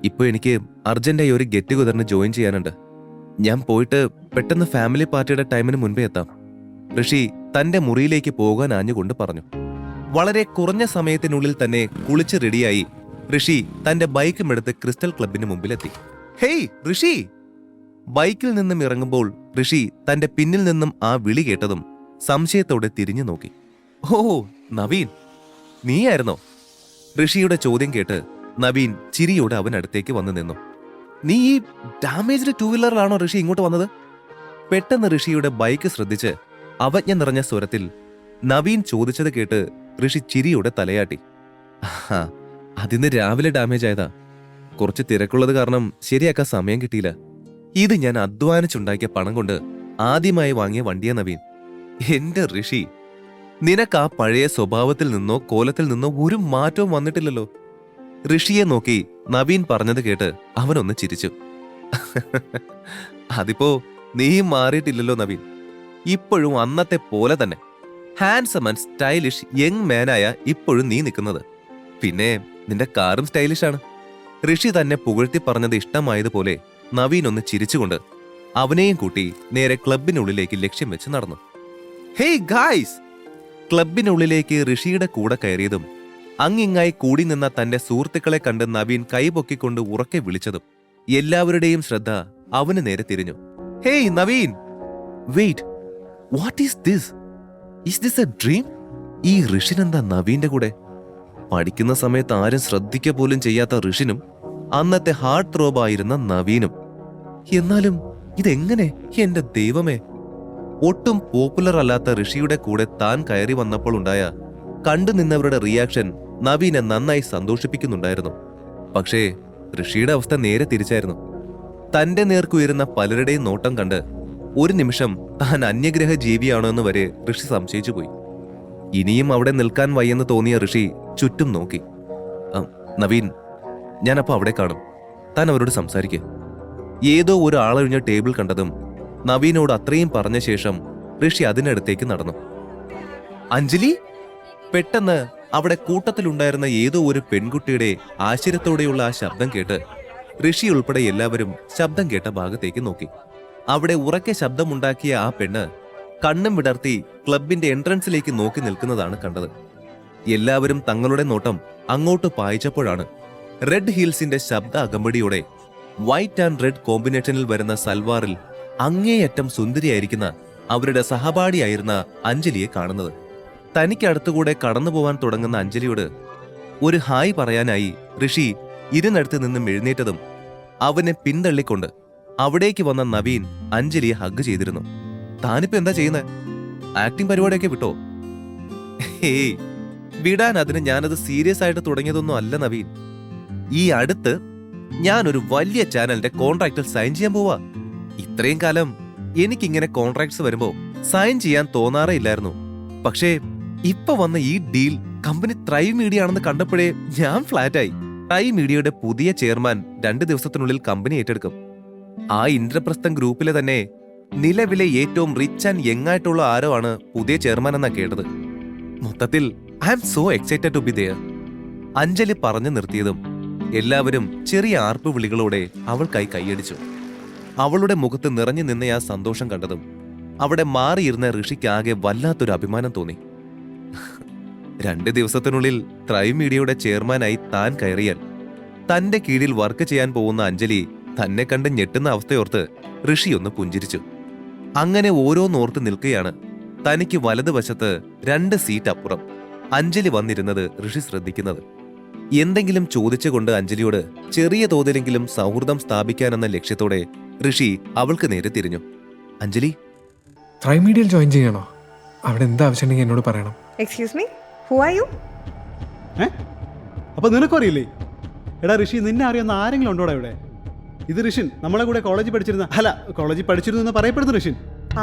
ഇപ്പൊ എനിക്ക് അർജന്റായി ഒരു ഗെറ്റ് ടുഗദറിന് ജോയിൻ ചെയ്യാനുണ്ട്. ഞാൻ പോയിട്ട് പെട്ടെന്ന് ഫാമിലി പാർട്ടിയുടെ ടൈമിന് മുൻപേ എത്താം. ഋഷി തന്റെ മുറിയിലേക്ക് പോകാൻ ആഞ്ഞുകൊണ്ട് പറഞ്ഞു. വളരെ കുറഞ്ഞ സമയത്തിനുള്ളിൽ തന്നെ കുളിച്ച് റെഡിയായി ഋഷി തന്റെ ബൈക്കും എടുത്ത് ക്രിസ്റ്റൽ ക്ലബിന് മുമ്പിലെത്തി. ഹേയ് ഋഷി, ബൈക്കിൽ നിന്നും ഇറങ്ങുമ്പോൾ ഋഷി തന്റെ പിന്നിൽ നിന്നും ആ വിളി കേട്ടതും സംശയത്തോടെ തിരിഞ്ഞു നോക്കി. ഓ നവീൻ, നീയായിരുന്നോ? ഋഷിയുടെ ചോദ്യം കേട്ട് നവീൻ ചിരിയോടെ അവനടുത്തേക്ക് വന്നു നിന്നു. നീ ഈ ഡാമേജ്ഡ് ടൂ വീലറിലാണോ ഋഷി ഇങ്ങോട്ട് വന്നത്? പെട്ടെന്ന് ഋഷിയുടെ ബൈക്ക് ശ്രദ്ധിച്ച് അവജ്ഞ നിറഞ്ഞ സ്വരത്തിൽ നവീൻ ചോദിച്ചത് കേട്ട് ഋഷി ചിരിയോടെ തലയാട്ടി. അതിന്ന് രാവിലെ ഡാമേജ് ആയതാ. കുറച്ച് തിരക്കുള്ളത് കാരണം ശരിയാക്കാൻ സമയം കിട്ടിയില്ല. ഇത് ഞാൻ അധ്വാനിച്ചുണ്ടാക്കിയ പണം കൊണ്ട് ആദ്യമായി വാങ്ങിയ വണ്ടിയാ നവീൻ. എന്റെ ഋഷി, നിനക്ക് ആ പഴയ സ്വഭാവത്തിൽ നിന്നോ കോലത്തിൽ നിന്നോ ഒരു മാറ്റവും വന്നിട്ടില്ലല്ലോ. ഋഷിയെ നോക്കി നവീൻ പറഞ്ഞത് കേട്ട് അവനൊന്ന് ചിരിച്ചു. അതിപ്പോ നീയും മാറിയിട്ടില്ലല്ലോ നവീൻ. ഇപ്പോഴും അന്നത്തെ പോലെ തന്നെ ഹാൻസം ആൻഡ് സ്റ്റൈലിഷ് യങ് മാനായ ഇപ്പോഴും നീ നിൽക്കുന്നത്. പിന്നെ നിന്റെ കാറും സ്റ്റൈലിഷാണ്. ഋഷി തന്നെ പുകഴ്ത്തി പറഞ്ഞത് ഇഷ്ടമായതുപോലെ നവീൻ ഒന്ന് ചിരിച്ചുകൊണ്ട് അവനെയും കൂട്ടി നേരെ ക്ലബിനുള്ളിലേക്ക് ലക്ഷ്യം വെച്ച് നടന്നു. Hey guys! ക്ലബിനുള്ളിലേക്ക് ഋഷിയുടെ കൂടെ കയറിയതും അങ്ങിങ്ങായി കൂടി നിന്ന തന്റെ സുഹൃത്തുക്കളെ കണ്ട് നവീൻ കൈപൊക്കിക്കൊണ്ട് ഉറക്കെ വിളിച്ചതും എല്ലാവരുടെയും ശ്രദ്ധ അവന് നേരെ തിരിഞ്ഞു. Hey Naveen, wait, what is this? Is this a dream? ഈ ഋഷിനെന്താ നവീന്റെ കൂടെ? പഠിക്കുന്ന സമയത്ത് ആരും ശ്രദ്ധിക്ക പോലും ചെയ്യാത്ത ഋഷിനും അന്നത്തെ ഹാർട്ട് ത്രോബായിരുന്ന നവീനും. എന്നാലും ഇതെങ്ങനെ? എന്റെ ദൈവമേ! ഒട്ടും പോപ്പുലർ അല്ലാത്ത ഋഷിയുടെ കൂടെ താൻ കയറി വന്നപ്പോൾ ഉണ്ടായ കണ്ടു നിന്നവരുടെ റിയാക്ഷൻ നവീനെ നന്നായി സന്തോഷിപ്പിക്കുന്നുണ്ടായിരുന്നു. പക്ഷേ ഋഷിയുടെ അവസ്ഥ നേരെ തിരിച്ചായിരുന്നു. തന്റെ നേർക്കുയരുന്ന പലരുടെയും നോട്ടം കണ്ട് ഒരു നിമിഷം താൻ അന്യഗ്രഹ ജീവിയാണോ എന്ന് വരെ ഋഷി സംശയിച്ചു പോയി. ഇനിയും അവിടെ നിൽക്കാൻ വയ്യെന്ന് തോന്നിയ ഋഷി ചുറ്റും നോക്കി. നവീൻ, ഞാനപ്പോ അവിടെ കാണും, താൻ അവരോട് സംസാരിക്കുക. ഏതോ ഒരു ആളൊഴിഞ്ഞ ടേബിൾ കണ്ടതും നവീനോട് അത്രയും പറഞ്ഞ ശേഷം ഋഷി അതിനടുത്തേക്ക് നടന്നു. അഞ്ജലി! പെട്ടെന്ന് അവിടെ കൂട്ടത്തിലുണ്ടായിരുന്ന ഏതോ ഒരു പെൺകുട്ടിയുടെ ആശ്ചര്യത്തോടെയുള്ള ആ ശബ്ദം കേട്ട് ഋഷി ഉൾപ്പെടെ എല്ലാവരും ശബ്ദം കേട്ട ഭാഗത്തേക്ക് നോക്കി. അവിടെ ഉറക്കെ ശബ്ദമുണ്ടാക്കിയ ആ പെണ്ണ് കണ്ണും വിടർത്തി ക്ലബിന്റെ എൻട്രൻസിലേക്ക് നോക്കി നിൽക്കുന്നതാണ് കണ്ടത്. എല്ലാവരും തങ്ങളുടെ നോട്ടം അങ്ങോട്ട് പായിച്ചപ്പോഴാണ് റെഡ് ഹീൽസിന്റെ ശബ്ദ അകമ്പടിയോടെ വൈറ്റ് ആൻഡ് റെഡ് കോമ്പിനേഷനിൽ വരുന്ന സൽവാറിൽ അങ്ങേയറ്റം സുന്ദരിയായിരിക്കുന്ന അവരുടെ സഹപാഠിയായിരുന്ന അഞ്ജലിയെ കാണുന്നത്. തനിക്കടുത്തുകൂടെ കടന്നു പോവാൻ തുടങ്ങുന്ന അഞ്ജലിയോട് ഒരു ഹായ് പറയാനായി ഋഷി ഇരുന്നടുത്ത് നിന്നും എഴുന്നേറ്റതും അവനെ പിന്തള്ളിക്കൊണ്ട് അവിടേക്ക് വന്ന നവീൻ അഞ്ജലിയെ ഹഗ് ചെയ്തിരുന്നു. താനിപ്പോ എന്താ ചെയ്യുന്നത്? ആക്ടിംഗ് പരിപാടിയൊക്കെ വിട്ടോ? ഹേയ്, വിടാൻ അതിന് ഞാനത് സീരിയസ് ആയിട്ട് തുടങ്ങിയതൊന്നും അല്ല നവീൻ. ഈ അടുത്ത് ഞാനൊരു വലിയ ചാനലിന്റെ കോൺട്രാക്റ്റിൽ സൈൻ ചെയ്യാൻ പോവാ. ഇത്രയും കാലം എനിക്കിങ്ങനെ കോൺട്രാക്ട്സ് വരുമ്പോ സൈൻ ചെയ്യാൻ തോന്നാറേ ഇല്ലായിരുന്നു. പക്ഷേ ഇപ്പൊ വന്ന ഈ ഡീൽ കമ്പനി ത്രൈവ് മീഡിയ ആണെന്ന് കണ്ടപ്പോഴേ ഞാൻ ഫ്ലാറ്റായി. ത്രൈവ് മീഡിയയുടെ പുതിയ ചെയർമാൻ 2 ദിവസത്തിനുള്ളിൽ കമ്പനി ഏറ്റെടുക്കും. ആ ഇന്ദ്രപ്രസ്ഥം ഗ്രൂപ്പിലെ തന്നെ നിലവിലെ ഏറ്റവും റിച്ച് ആൻഡ് യങ് ആയിട്ടുള്ള ആരോ ആണ് പുതിയ ചെയർമാൻ എന്നാ കേട്ടത്. മൊത്തത്തിൽ I am so excited to be there. Anjali പറഞ്ഞു നിർത്തിയതും എല്ലാവരും ചെറിയ ആർപ്പ് വിളികളോടെ അവൾക്കായി കൈയടിച്ചു. അവളുടെ മുഖത്ത് നിറഞ്ഞു നിന്ന ആ സന്തോഷം കണ്ടതും അവിടെ മാറിയിരുന്ന ഋഷിക്കാകെ വല്ലാത്തൊരു അഭിമാനം തോന്നി. 2 ദിവസത്തിനുള്ളിൽ ത്രൈവ് മീഡിയയുടെ ചെയർമാനായി താൻ കയറിയാൽ തന്റെ കീഴിൽ വർക്ക് ചെയ്യാൻ പോകുന്ന അഞ്ജലി തന്നെ കണ്ട് ഞെട്ടുന്ന അവസ്ഥയോർത്ത് ഋഷി ഒന്ന് പുഞ്ചിരിച്ചു. അങ്ങനെ ഓരോന്നോർത്ത് നിൽക്കുകയാണ് തനിക്ക് വലതുവശത്ത് 2 സീറ്റ് അപ്പുറം അഞ്ജലി വന്നിരുന്നത് ഋഷി ശ്രദ്ധിക്കുന്നത്. എന്തെങ്കിലും ചോദിച്ചുകൊണ്ട് അഞ്ജലിയോട് ചെറിയ തോതിലെങ്കിലും സൗഹൃദം സ്ഥാപിക്കാനെന്ന ലക്ഷ്യത്തോടെ ഋഷി അവൾക്ക് നേരെ തിരിഞ്ഞു. അഞ്ജലി, ത്രൈവ് മീഡിയയിൽ ജോയിൻ ചെയ്യണോ? അവിടെ എന്താ ആവശ്യമുണ്ടെങ്കിൽ എന്നോട് പറയണം. Excuse me, who are you? അപ്പൊ നിനക്കും അറിയില്ലേ? എടാ ഋഷി, നിന്നെ അറിയുന്ന ആരെങ്കിലും ഉണ്ടോടാ ഇവിടെ? ഇത് ഋഷിൻ, നമ്മളെ കൂടെ കോളേജിൽ പഠിച്ചിരുന്നു എന്ന് പറയപ്പെടുന്നു ഋഷിൻ.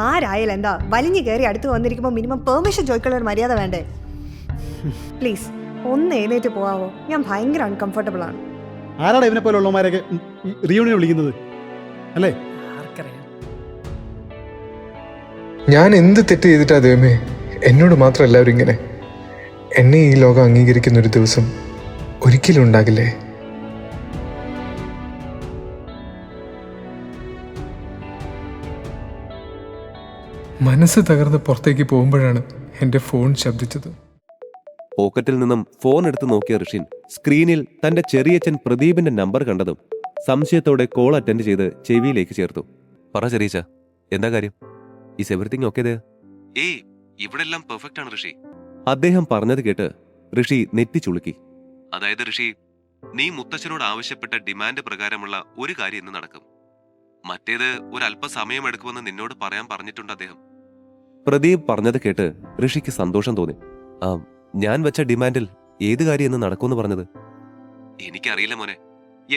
ആരായാലും എന്താ, വലിഞ്ഞു കയറി അടുത്ത് വന്നിരിക്കുമ്പോൾ മിനിമം പെർമിഷൻ ചോദിക്കാനുള്ള ഒരു മര്യാദ വേണ്ടേ? പ്ലീസ് ഒന്ന് എഴുന്നേറ്റ് പോവാവോ? ഞാൻ ഭയങ്കര അൺകംഫർട്ടബിൾ ആണ്. ആരാടാ ഇവനെ പോലെ ഉള്ളമാരൊക്കെ റീയൂണിയൻ വിളിക്കുന്നത് അല്ലേ? ഞാൻ എന്ത് തെറ്റ് ചെയ്തിട്ടാ ദൈവമേ എന്നോട് മാത്രം എല്ലാവരും ഇങ്ങനെ? എന്നെ ഈ ലോകം അംഗീകരിക്കുന്ന ഒരു ദിവസം ഒരിക്കലും ഉണ്ടാകില്ലേ? മനസ്സ് തകർന്ന് പുറത്തേക്ക് പോകുമ്പോഴാണ് എൻ്റെ ഫോൺ ശബ്ദിച്ചത്. പോക്കറ്റിൽ നിന്നും ഫോൺ എടുത്ത് നോക്കിയ ഋഷിൻ സ്ക്രീനിൽ തന്റെ ചെറിയച്ഛൻ പ്രദീപിന്റെ നമ്പർ കണ്ടതും സംശയത്തോടെ കോൾ അറ്റൻഡ് ചെയ്ത് ചെവിയിലേക്ക് ചേർത്തു. പറ ചെറിയച്ച, എന്താ കാര്യം? ഈസ് എവറിത്തിങ് ഓക്കെ ദേ? ഏയ്, ഇവിടെ എല്ലാം പെർഫെക്റ്റ് ആണ് ഋഷി. അദ്ദേഹം പറഞ്ഞത് കേട്ട് ഋഷി നെറ്റി ചുളുക്കി. അതായത് ഋഷി, നീ മുത്തച്ഛനോട് ആവശ്യപ്പെട്ട ഡിമാൻഡ് പ്രകാരമുള്ള ഒരു കാര്യം ഇന്ന് നടക്കും. മറ്റേത് ഒരല്പ സമയമെടുക്കുമെന്ന് നിന്നോട് പറയാൻ പറഞ്ഞിട്ടുണ്ട് അദ്ദേഹം. പ്രദീപ് പറഞ്ഞത് കേട്ട് ഋഷിക്ക് സന്തോഷം തോന്നി. ഞാൻ വെച്ച ഡിമാൻഡിൽ ഏത് കാര്യം ഇന്ന് നടക്കുമെന്ന് പറഞ്ഞത്? എനിക്കറിയില്ല മോനെ.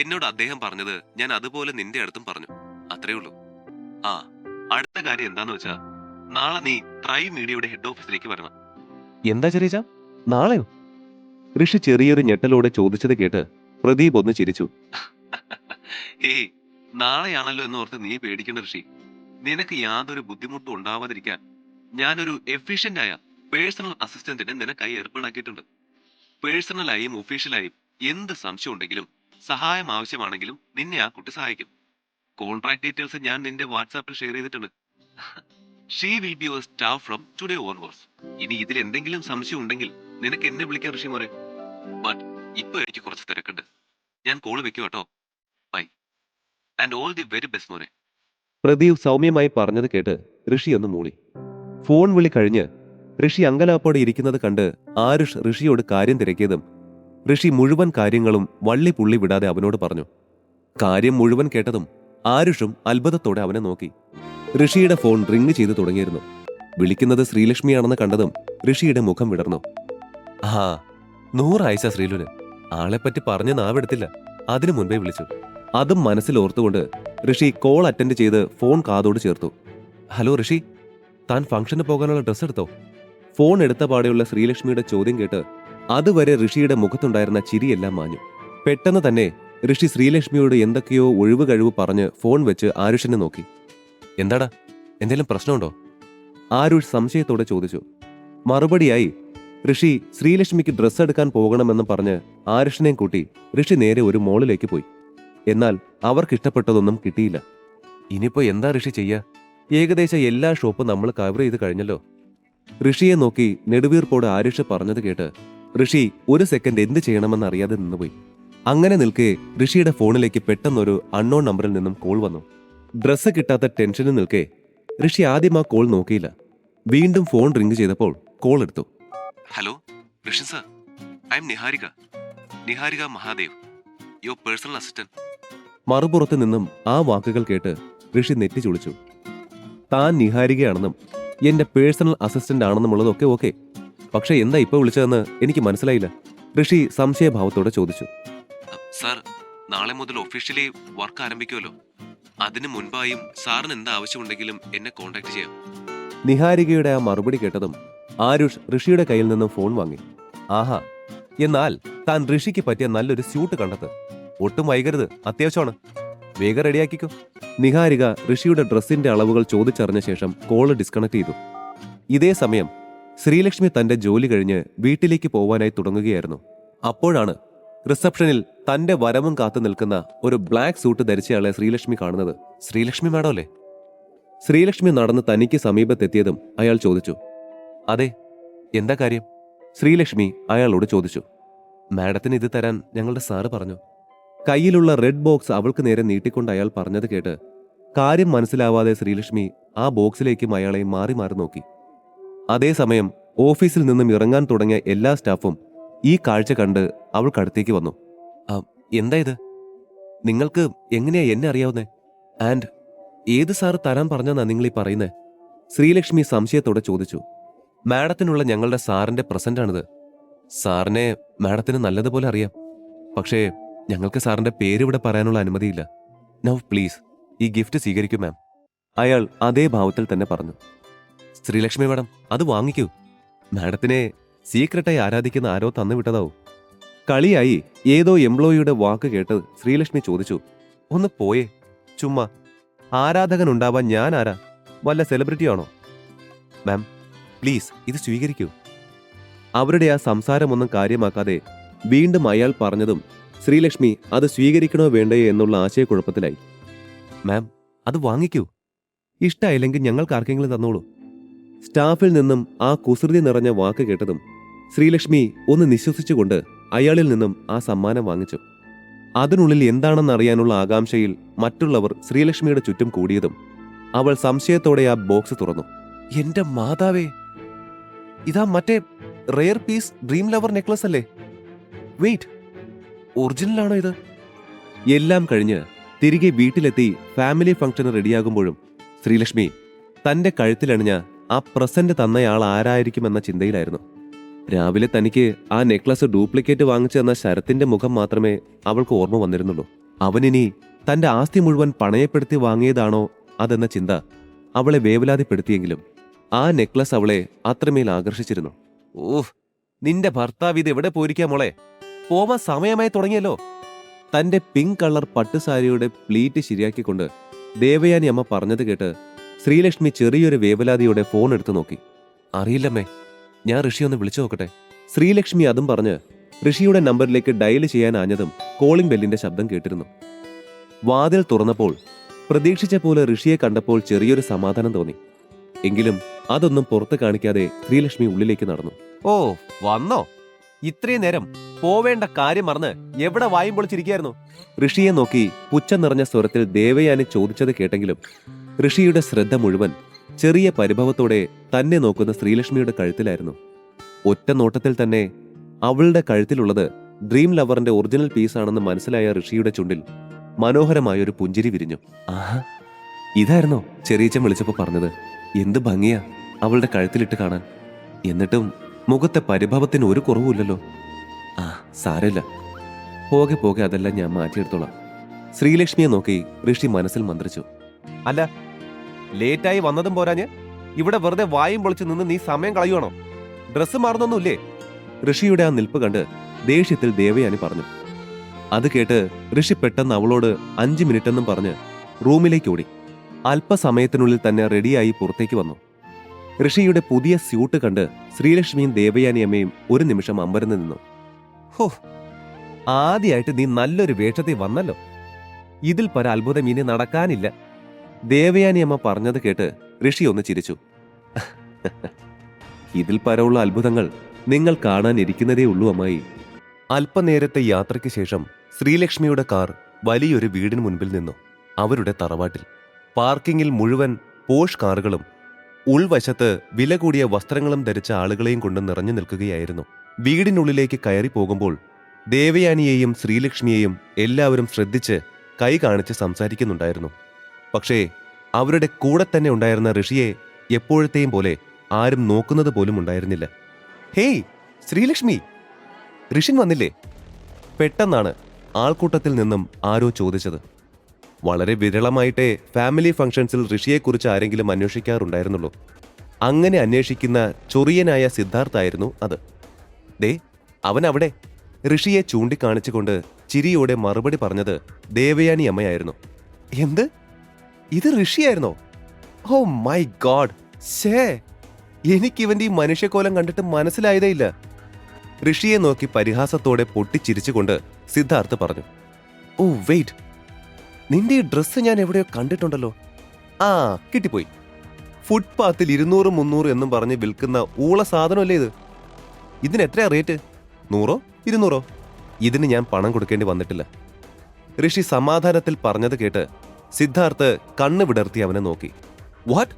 എന്നോട് അദ്ദേഹം പറഞ്ഞത് ഞാൻ അതുപോലെ നിന്റെ അടുത്തും പറഞ്ഞു. അത്രേ ഉള്ളൂ. അടുത്ത കാര്യം എന്താന്ന് വെച്ചാ, നാളെ നീ ട്രൈവ് മീഡിയയുടെ ഹെഡ് ഓഫീസിലേക്ക് വരണം. എന്താ ചെറിയ നാളെയോ? ഋഷി ചെറിയൊരു ഞെട്ടലോടെ ചോദിച്ചത് കേട്ട് പ്രദീപ് ഒന്ന് ചിരിച്ചു. ഏയ്, നാളെയാണല്ലോ എന്ന് ഓർത്ത് നീ പേടിക്കേണ്ട ഋഷി. നിനക്ക് യാതൊരു ബുദ്ധിമുട്ടും ഉണ്ടാവാതിരിക്കാൻ ഞാനൊരു എഫിഷ്യന്റ് ആയ പേഴ്സണൽ അസിസ്റ്റന്റിനെ നിനക്കായി ഏർപ്പാടാക്കിയിട്ടുണ്ട്. പേഴ്സണലായും ഒഫീഷ്യലായും എന്ത് സംശയം ഉണ്ടെങ്കിലും സഹായം ആവശ്യമാണെങ്കിലും നിന്നെ ആ കുട്ടി സഹായിക്കും. കോൺട്രാക്ട് ഡീറ്റെയിൽസ് ഞാൻ നിന്റെ വാട്സാപ്പിൽ ഷെയർ ചെയ്തിട്ടുണ്ട്. She will be your staff from today onwards. ഇനി ഇതിൽ എന്തെങ്കിലും സംശയം ഉണ്ടെങ്കിൽ നിനക്ക് എന്നെ വിളിക്കാൻ ഋഷി മോനെ. ബട്ട് ഇപ്പൊ എനിക്ക് കുറച്ച് തിരക്കുണ്ട്. ഞാൻ കോള് വെക്കും കേട്ടോ. Bye and all the very best മോനെ. പ്രദീപ് സൗമ്യമായി പറഞ്ഞത് കേട്ട് ഋഷി ഒന്ന് മൂളി. ഫോൺ വിളി കഴിഞ്ഞ് ഋഷി അങ്കലാപ്പോടെ ഇരിക്കുന്നത് കണ്ട് ആരുഷ് ഋഷിയോട് കാര്യം തിരക്കിയതും ഋഷി മുഴുവൻ കാര്യങ്ങളും വള്ളി പുള്ളി വിടാതെ അവനോട് പറഞ്ഞു. കാര്യം മുഴുവൻ കേട്ടതും ആരുഷും അത്ഭുതത്തോടെ അവനെ നോക്കി. ഋഷിയുടെ ഫോൺ റിങ് ചെയ്തു തുടങ്ങിയിരുന്നു. വിളിക്കുന്നത് ശ്രീലക്ഷ്മിയാണെന്ന് കണ്ടതും ഋഷിയുടെ മുഖം വിടർന്നു. 100 ആയിച്ച ശ്രീലുന്. ആളെപ്പറ്റി പറഞ്ഞ് നാവെടുത്തില്ല. അതിനു മുൻപേ വിളിച്ചു. അതും മനസ്സിൽ ഓർത്തുകൊണ്ട് ഋഷി കോൾ അറ്റൻഡ് ചെയ്ത് ഫോൺ കാതോട് ചേർത്തു. ഹലോ ഋഷി, താൻ ഫംഗ്ഷന് പോകാനുള്ള ഡ്രസ്സ് എടുത്തോ? ഫോൺ എടുത്ത പാടെയുള്ള ശ്രീലക്ഷ്മിയുടെ ചോദ്യം കേട്ട് അതുവരെ ഋഷിയുടെ മുഖത്തുണ്ടായിരുന്ന ചിരിയെല്ലാം മാഞ്ഞു. പെട്ടെന്ന് തന്നെ ഋഷി ശ്രീലക്ഷ്മിയോട് എന്തൊക്കെയോ ഒഴിവ് കഴിവ് പറഞ്ഞ് ഫോൺ വെച്ച് ആരുഷിനെ നോക്കി. എന്താടാ, എന്തെങ്കിലും പ്രശ്നമുണ്ടോ? ആരുഷ് സംശയത്തോടെ ചോദിച്ചു. മറുപടിയായി ഋഷി ശ്രീലക്ഷ്മിക്ക് ഡ്രസ്സ് എടുക്കാൻ പോകണമെന്ന് പറഞ്ഞ് ആരുഷിനെയും കൂട്ടി ഋഷി നേരെ ഒരു മോളിലേക്ക് പോയി. എന്നാൽ അവർക്കിഷ്ടപ്പെട്ടതൊന്നും കിട്ടിയില്ല. ഇനിയിപ്പോ എന്താ ഋഷി ചെയ്യാ? ഏകദേശം എല്ലാ ഷോപ്പും നമ്മൾ കവർ ചെയ്ത് കഴിഞ്ഞല്ലോ. ഋഷിയെ നോക്കി നെടുവീർപ്പോട് ആരുഷ് പറഞ്ഞത് കേട്ട് ഋഷി ഒരു സെക്കൻഡ് എന്ത് ചെയ്യണമെന്ന് അറിയാതെ നിന്നുപോയി. അങ്ങനെ നിൽക്കെ ഋഷിയുടെ ഫോണിലേക്ക് പെട്ടെന്നൊരു അൺനോൺ നമ്പറിൽ നിന്നും കോൾ വന്നു. ഡ്രസ്സ് കിട്ടാത്ത ടെൻഷനിൽ നിൽക്കെ ഋഷി ആദ്യം ആ കോൾ നോക്കിയില്ല. വീണ്ടും ഫോൺ റിംഗ് ചെയ്തപ്പോൾ കോൾ എടുത്തു. Hello Rishi sir, I am Niharika Mahadev, your personal assistant. മറുപുറത്ത് നിന്നും ആ വാക്കുകൾ കേട്ട് ഋഷി നെറ്റി ചുളിച്ചു. താൻ നിഹാരികയാണെന്നും എന്റെ പേഴ്സണൽ അസിസ്റ്റന്റ് ആണെന്നുമുള്ളതൊക്കെ ഓക്കെ, പക്ഷെ എന്താ ഇപ്പൊ വിളിച്ചതെന്ന് എനിക്ക് മനസ്സിലായില്ല. ഋഷി സംശയഭാവത്തോടെ ചോദിച്ചു. സാർ, നാളെ മുതൽ ഒഫീഷ്യലി വർക്ക് ആരംഭിക്കുമല്ലോ. അതിനു മുൻപായും സാറിന് എന്താ ആവശ്യമുണ്ടെങ്കിലും എന്നെ കോൺടാക്ട് ചെയ്യാം. നിഹാരികയുടെ ആ മറുപടി കേട്ടതും ആരുഷ് ഋഷിയുടെ കയ്യിൽ നിന്നും ഫോൺ വാങ്ങി. ആഹാ, എന്നാൽ താൻ ഋഷിക്ക് പറ്റിയ നല്ലൊരു സ്യൂട്ട് കണ്ടെത്ത്. ഒട്ടും വൈകരുത്, അത്യാവശ്യമാണ്. വേഗം റെഡിയാക്കിക്കോ. നിഹാരിക ഋഷിയുടെ ഡ്രസ്സിന്റെ അളവുകൾ ചോദിച്ചറിഞ്ഞ ശേഷം കോള് ഡിസ്കണക്ട് ചെയ്തു. ഇതേ സമയം ശ്രീലക്ഷ്മി തന്റെ ജോലി കഴിഞ്ഞ് വീട്ടിലേക്ക് പോവാനായി തുടങ്ങുകയായിരുന്നു. അപ്പോഴാണ് റിസപ്ഷനിൽ തന്റെ വരവും കാത്തു നിൽക്കുന്ന ഒരു ബ്ലാക്ക് സൂട്ട് ധരിച്ചയാളെ ശ്രീലക്ഷ്മി കാണുന്നത്. ശ്രീലക്ഷ്മി മാഡം അല്ലേ? ശ്രീലക്ഷ്മി നടന്ന് തനിക്ക് സമീപത്തെത്തിയതും അയാൾ ചോദിച്ചു. അതെ, എന്താ കാര്യം? ശ്രീലക്ഷ്മി അയാളോട് ചോദിച്ചു. മാഡത്തിന് ഇത് തരാൻ ഞങ്ങളുടെ സാറ് പറഞ്ഞു. കയ്യിലുള്ള റെഡ് ബോക്സ് അവൾക്ക് നേരെ നീട്ടിക്കൊണ്ട് അയാൾ പറഞ്ഞത് കേട്ട് കാര്യം മനസ്സിലാവാതെ ശ്രീലക്ഷ്മി ആ ബോക്സിലേക്കും അയാളെ മാറി മാറി നോക്കി. അതേസമയം ഓഫീസിൽ നിന്നും ഇറങ്ങാൻ തുടങ്ങിയ എല്ലാ സ്റ്റാഫും ഈ കാഴ്ച കണ്ട് അവൾക്കടുത്തേക്ക് വന്നു. എന്താ ഇത്? നിങ്ങൾക്ക് എങ്ങനെയാ എന്നെ അറിയാവുന്നേ? ആൻഡ് ഏത് സാറ് തരാൻ പറഞ്ഞെന്നാ നിങ്ങളീ പറയുന്നേ? ശ്രീലക്ഷ്മി സംശയത്തോടെ ചോദിച്ചു. മാഡത്തിനുള്ള ഞങ്ങളുടെ സാറിന്റെ പ്രസന്റാണിത്. സാറിനെ മാഡത്തിന് നല്ലതുപോലെ അറിയാം, പക്ഷേ ഞങ്ങൾക്ക് സാറിന്റെ പേരിവിടെ പറയാനുള്ള അനുമതിയില്ല. നൗ പ്ലീസ് ഈ ഗിഫ്റ്റ് സ്വീകരിക്കൂ മാം. അയാൾ അതേ ഭാവത്തിൽ തന്നെ പറഞ്ഞു. ശ്രീലക്ഷ്മി മാഡം, അത് വാങ്ങിക്കൂ. മാഡത്തിനെ സീക്രട്ടായി ആരാധിക്കുന്ന ആരോ തന്നുവിട്ടതാവും. കളിയായി ഏതോ എംപ്ലോയിയുടെ വാക്ക് കേട്ട് ശ്രീലക്ഷ്മി ചോദിച്ചു. ഒന്ന് പോയേ, ചുമ്മാ. ആരാധകൻ ഉണ്ടാവാൻ ഞാൻ ആരാ? വല്ല സെലിബ്രിറ്റി ആണോ? മാം പ്ലീസ് ഇത് സ്വീകരിക്കൂ. അവരുടെ ആ സംസാരമൊന്നും കാര്യമാക്കാതെ വീണ്ടും അയാൾ പറഞ്ഞതും ശ്രീലക്ഷ്മി അത് സ്വീകരിക്കണോ വേണ്ടയോ എന്നുള്ള ആശയക്കുഴപ്പത്തിലായി. മാം അത് വാങ്ങിക്കൂ. ഇഷ്ടമായില്ലെങ്കിൽ ഞങ്ങൾക്ക് ആർക്കെങ്കിലും തന്നോളൂ. സ്റ്റാഫിൽ നിന്നും ആ കുസൃതി നിറഞ്ഞ വാക്ക് കേട്ടതും ശ്രീലക്ഷ്മി ഒന്ന് നിശ്വസിച്ചുകൊണ്ട് അയാളിൽ നിന്നും ആ സമ്മാനം വാങ്ങിച്ചു. അതിനുള്ളിൽ എന്താണെന്നറിയാനുള്ള ആകാംക്ഷയിൽ മറ്റുള്ളവർ ശ്രീലക്ഷ്മിയുടെ ചുറ്റും കൂടിയതും അവൾ സംശയത്തോടെ ആ ബോക്സ് തുറന്നു. എന്റെ മാതാവേ, ഇതാ മറ്റേ rare piece dream lover necklace അല്ലേ? വെയിറ്റ്, ഒറിജിനലാണോ ഇത്? എല്ലാം കഴിഞ്ഞ് തിരികെ വീട്ടിലെത്തി ഫാമിലി ഫംഗ്ഷന് റെഡിയാകുമ്പോഴും ശ്രീലക്ഷ്മി തന്റെ കഴുത്തിലണിഞ്ഞ ആ പ്രസന്റ് തന്നയാൾ ആരായിരിക്കുമെന്ന ചിന്തയിലായിരുന്നു. രാവിലെ തനിക്ക് ആ നെക്ലസ് ഡ്യൂപ്ലിക്കേറ്റ് വാങ്ങിച്ചു തന്ന ശരത്തിന്റെ മുഖം മാത്രമേ അവൾക്ക് ഓർമ്മ വന്നിരുന്നുള്ളൂ. അവനിനി തന്റെ ആസ്തി മുഴുവൻ പണയപ്പെടുത്തി വാങ്ങിയതാണോ അതെന്ന ചിന്ത അവളെ വേവലാതിപ്പെടുത്തിയെങ്കിലും ആ നെക്ലസ് അവളെ അത്രമേൽ ആകർഷിച്ചിരുന്നു. ഓഹ്, നിന്റെ ഭർത്താവ് ഇത് എവിടെ പോയിരിക്കാ മോളെ? പോവാൻ സമയമായി തുടങ്ങിയല്ലോ. തന്റെ പിങ്ക് കളർ പട്ടുസാരിയുടെ പ്ലീറ്റ് ശരിയാക്കിക്കൊണ്ട് ദേവയാനി അമ്മ പറഞ്ഞത് കേട്ട് ശ്രീലക്ഷ്മി ചെറിയൊരു വേവലാതിയോടെ ഫോൺ എടുത്തു നോക്കി. അറിയില്ലമ്മേ, ഞാൻ ഋഷി ഒന്ന് വിളിച്ചു നോക്കട്ടെ. ശ്രീലക്ഷ്മി അതും പറഞ്ഞ് ഋഷിയുടെ നമ്പറിലേക്ക് ഡയൽ ചെയ്യാൻ ആഞ്ഞതും കോളിംഗ് ബെല്ലിന്റെ ശബ്ദം കേട്ടിരുന്നു. വാതിൽ തുറന്നപ്പോൾ പ്രതീക്ഷിച്ച പോലെ ഋഷിയെ കണ്ടപ്പോൾ ചെറിയൊരു സമാധാനം തോന്നി. എങ്കിലും അതൊന്നും പുറത്ത് കാണിക്കാതെ ശ്രീലക്ഷ്മി ഉള്ളിലേക്ക് നടന്നു. ഓ, വന്നോ? ഇത്രയും നേരം പോവേണ്ട കാര്യം മറന്ന് എവിടെ വായും പൊളിച്ചിരിക്കായിരുന്നു? ഋഷിയെ നോക്കി പുച്ഛം നിറഞ്ഞ സ്വരത്തിൽ ദേവയാനി ചോദിച്ചത് കേട്ടെങ്കിലും ഋഷിയുടെ ശ്രദ്ധ മുഴുവൻ ചെറിയ പരിഭവത്തോടെ തന്നെ നോക്കുന്ന ശ്രീലക്ഷ്മിയുടെ കഴുത്തിലായിരുന്നു. ഒറ്റ നോട്ടത്തിൽ തന്നെ അവളുടെ കഴുത്തിലുള്ളത് ഡ്രീം ലവറിന്റെ ഒറിജിനൽ പീസാണെന്ന് മനസ്സിലായ ഋഷിയുടെ ചുണ്ടിൽ മനോഹരമായൊരു പുഞ്ചിരി വിരിഞ്ഞു. ആഹാ, ഇതായിരുന്നോ ചെറിയച്ചൻ വിളിച്ചപ്പോ പറഞ്ഞത്? എന്ത് ഭംഗിയാ അവളുടെ കഴുത്തിലിട്ട് കാണാൻ. എന്നിട്ടും മുഖത്തെ പരിഭവത്തിന് ഒരു കുറവുമില്ലല്ലോ. ആ, സാരമില്ല, പോകെ പോകെ അതെല്ലാം ഞാൻ മാറ്റിയെടുത്തോളാം. ശ്രീലക്ഷ്മിയെ നോക്കി ഋഷി മനസ്സിൽ മന്ത്രിച്ചു. അല്ല, ലേറ്റായി വന്നതും പോരാഞ്ഞ് ഇവിടെ വെറുതെ വായും പൊളിച്ച് നിന്ന് നീ സമയം കളയുവാണോ? ഡ്രസ്സ് മാറുന്നൊന്നുമില്ലേ? ഋഷിയുടെ ആ നിൽപ്പ് കണ്ട് ദേഷ്യത്തിൽ ദേവയാനി പറഞ്ഞു. അത് കേട്ട് ഋഷി പെട്ടെന്ന് അവളോട് 5 മിനിറ്റെന്നും പറഞ്ഞ് റൂമിലേക്ക് ഓടി. അല്പസമയത്തിനുള്ളിൽ തന്നെ റെഡിയായി പുറത്തേക്ക് വന്നു. ഋഷിയുടെ പുതിയ സ്യൂട്ട് കണ്ട് ശ്രീലക്ഷ്മിയും ദേവയാനി അമ്മയും ഒരു നിമിഷം അമ്പരന്ന് നിന്നു. ഹോ, ആദ്യമായിട്ട് നീ നല്ലൊരു വേഷത്തിൽ വന്നല്ലോ. ഇതിൽ പര അത്ഭുതം ഇനി നടക്കാനില്ല. ദേവയാനി അമ്മ പറഞ്ഞത് കേട്ട് ഋഷി ഒന്ന് ചിരിച്ചു. ഇതിൽ പരമുള്ള അത്ഭുതങ്ങൾ നിങ്ങൾ കാണാനിരിക്കുന്നതേ ഉള്ളൂ അമ്മായി. അല്പനേരത്തെ യാത്രയ്ക്ക് ശേഷം ശ്രീലക്ഷ്മിയുടെ കാർ വലിയൊരു വീടിന് മുൻപിൽ നിന്നു. അവരുടെ തറവാട്ടിൽ പാർക്കിങ്ങിൽ മുഴുവൻ പോഷ് കാറുകളും ഉൾവശത്ത് വില കൂടിയ വസ്ത്രങ്ങളും ധരിച്ച ആളുകളെയും കൊണ്ട് നിറഞ്ഞു നിൽക്കുകയായിരുന്നു. വീടിനുള്ളിലേക്ക് കയറി പോകുമ്പോൾ ദേവയാനിയെയും ശ്രീലക്ഷ്മിയെയും എല്ലാവരും ശ്രദ്ധിച്ച് കൈ കാണിച്ച് സംസാരിക്കുന്നുണ്ടായിരുന്നു. പക്ഷേ അവരുടെ കൂടെ തന്നെ ഉണ്ടായിരുന്ന ഋഷിയെ എപ്പോഴത്തെയും പോലെ ആരും നോക്കുന്നത് പോലും ഉണ്ടായിരുന്നില്ല. ഹേയ് ശ്രീലക്ഷ്മി, ഋഷിൻ വന്നില്ലേ? പെട്ടെന്നാണ് ആൾക്കൂട്ടത്തിൽ നിന്നും ആരോ ചോദിച്ചത്. വളരെ വിരളമായിട്ടേ ഫാമിലി ഫംഗ്ഷൻസിൽ ഋഷിയെക്കുറിച്ച് ആരെങ്കിലും അന്വേഷിക്കാറുണ്ടായിരുന്നുള്ളൂ. അങ്ങനെ അന്വേഷിക്കുന്ന ചൊറിയനായ സിദ്ധാർത്ഥായിരുന്നു അത്. ദേ അവനവിടെ, ഋഷിയെ ചൂണ്ടിക്കാണിച്ചുകൊണ്ട് ചിരിയോടെ മറുപടി പറഞ്ഞത് ദേവയാനി അമ്മയായിരുന്നു. എന്ത്? ഇത് ഋഷിയായിരുന്നോ? ഓ മൈ ഗോഡ്, ശേ, എനിക്കിവന്റെ ഈ മനുഷ്യക്കോലം കണ്ടിട്ട് മനസ്സിലായതേ ഇല്ല. ഋഷിയെ നോക്കി പരിഹാസത്തോടെ പൊട്ടിച്ചിരിച്ചുകൊണ്ട് സിദ്ധാർത്ഥ് പറഞ്ഞു. ഓ വെയിറ്റ്, നിന്റെ ഈ ഡ്രസ്സ് ഞാൻ എവിടെയോ കണ്ടിട്ടുണ്ടല്ലോ. ആ, കിട്ടിപ്പോയി. ഫുട്പാത്തിൽ 200, 300 എന്നും പറഞ്ഞ് വിൽക്കുന്ന ഊള സാധനമല്ലേ ഇത്? ഇതിന് എത്രയാ റേറ്റ്? 100, 200? ഇതിന് ഞാൻ പണം കൊടുക്കേണ്ടി വന്നിട്ടില്ല. ഋഷി സമാധാനത്തിൽ പറഞ്ഞത് കേട്ട് സിദ്ധാർത്ഥ് കണ്ണ് വിടർത്തി അവനെ നോക്കി. വാട്ട്?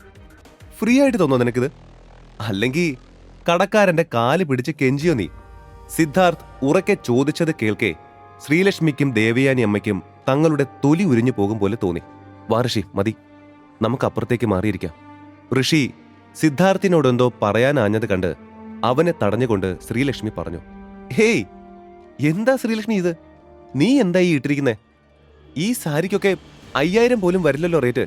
ഫ്രീ ആയിട്ട് തോന്നോ നിനക്കിത്? അല്ലെങ്കിൽ കടക്കാരന്റെ കാല് പിടിച്ച് കെഞ്ചിയോ നീ? സിദ്ധാർത്ഥ് ഉറക്കെ ചോദിച്ചത് കേൾക്കെ ശ്രീലക്ഷ്മിക്കും ദേവയാനി അമ്മയ്ക്കും തങ്ങളുടെ തൊലി ഉരിഞ്ഞു പോകും പോലെ തോന്നി. വാ ഋഷി, മതി, നമുക്ക് അപ്പുറത്തേക്ക് മാറിയിരിക്കാം. ഋഷി സിദ്ധാർത്ഥിനോടെന്തോ പറയാനാഞ്ഞത് കണ്ട് അവനെ തടഞ്ഞുകൊണ്ട് ശ്രീലക്ഷ്മി പറഞ്ഞു. ഹേയ്, എന്താ ശ്രീലക്ഷ്മി ഇത്? നീ എന്താ ഈ ഇട്ടിരിക്കുന്നേ? ഈ സാരിക്കൊക്കെ 5000 പോലും വരില്ലല്ലോ റേറ്റ്.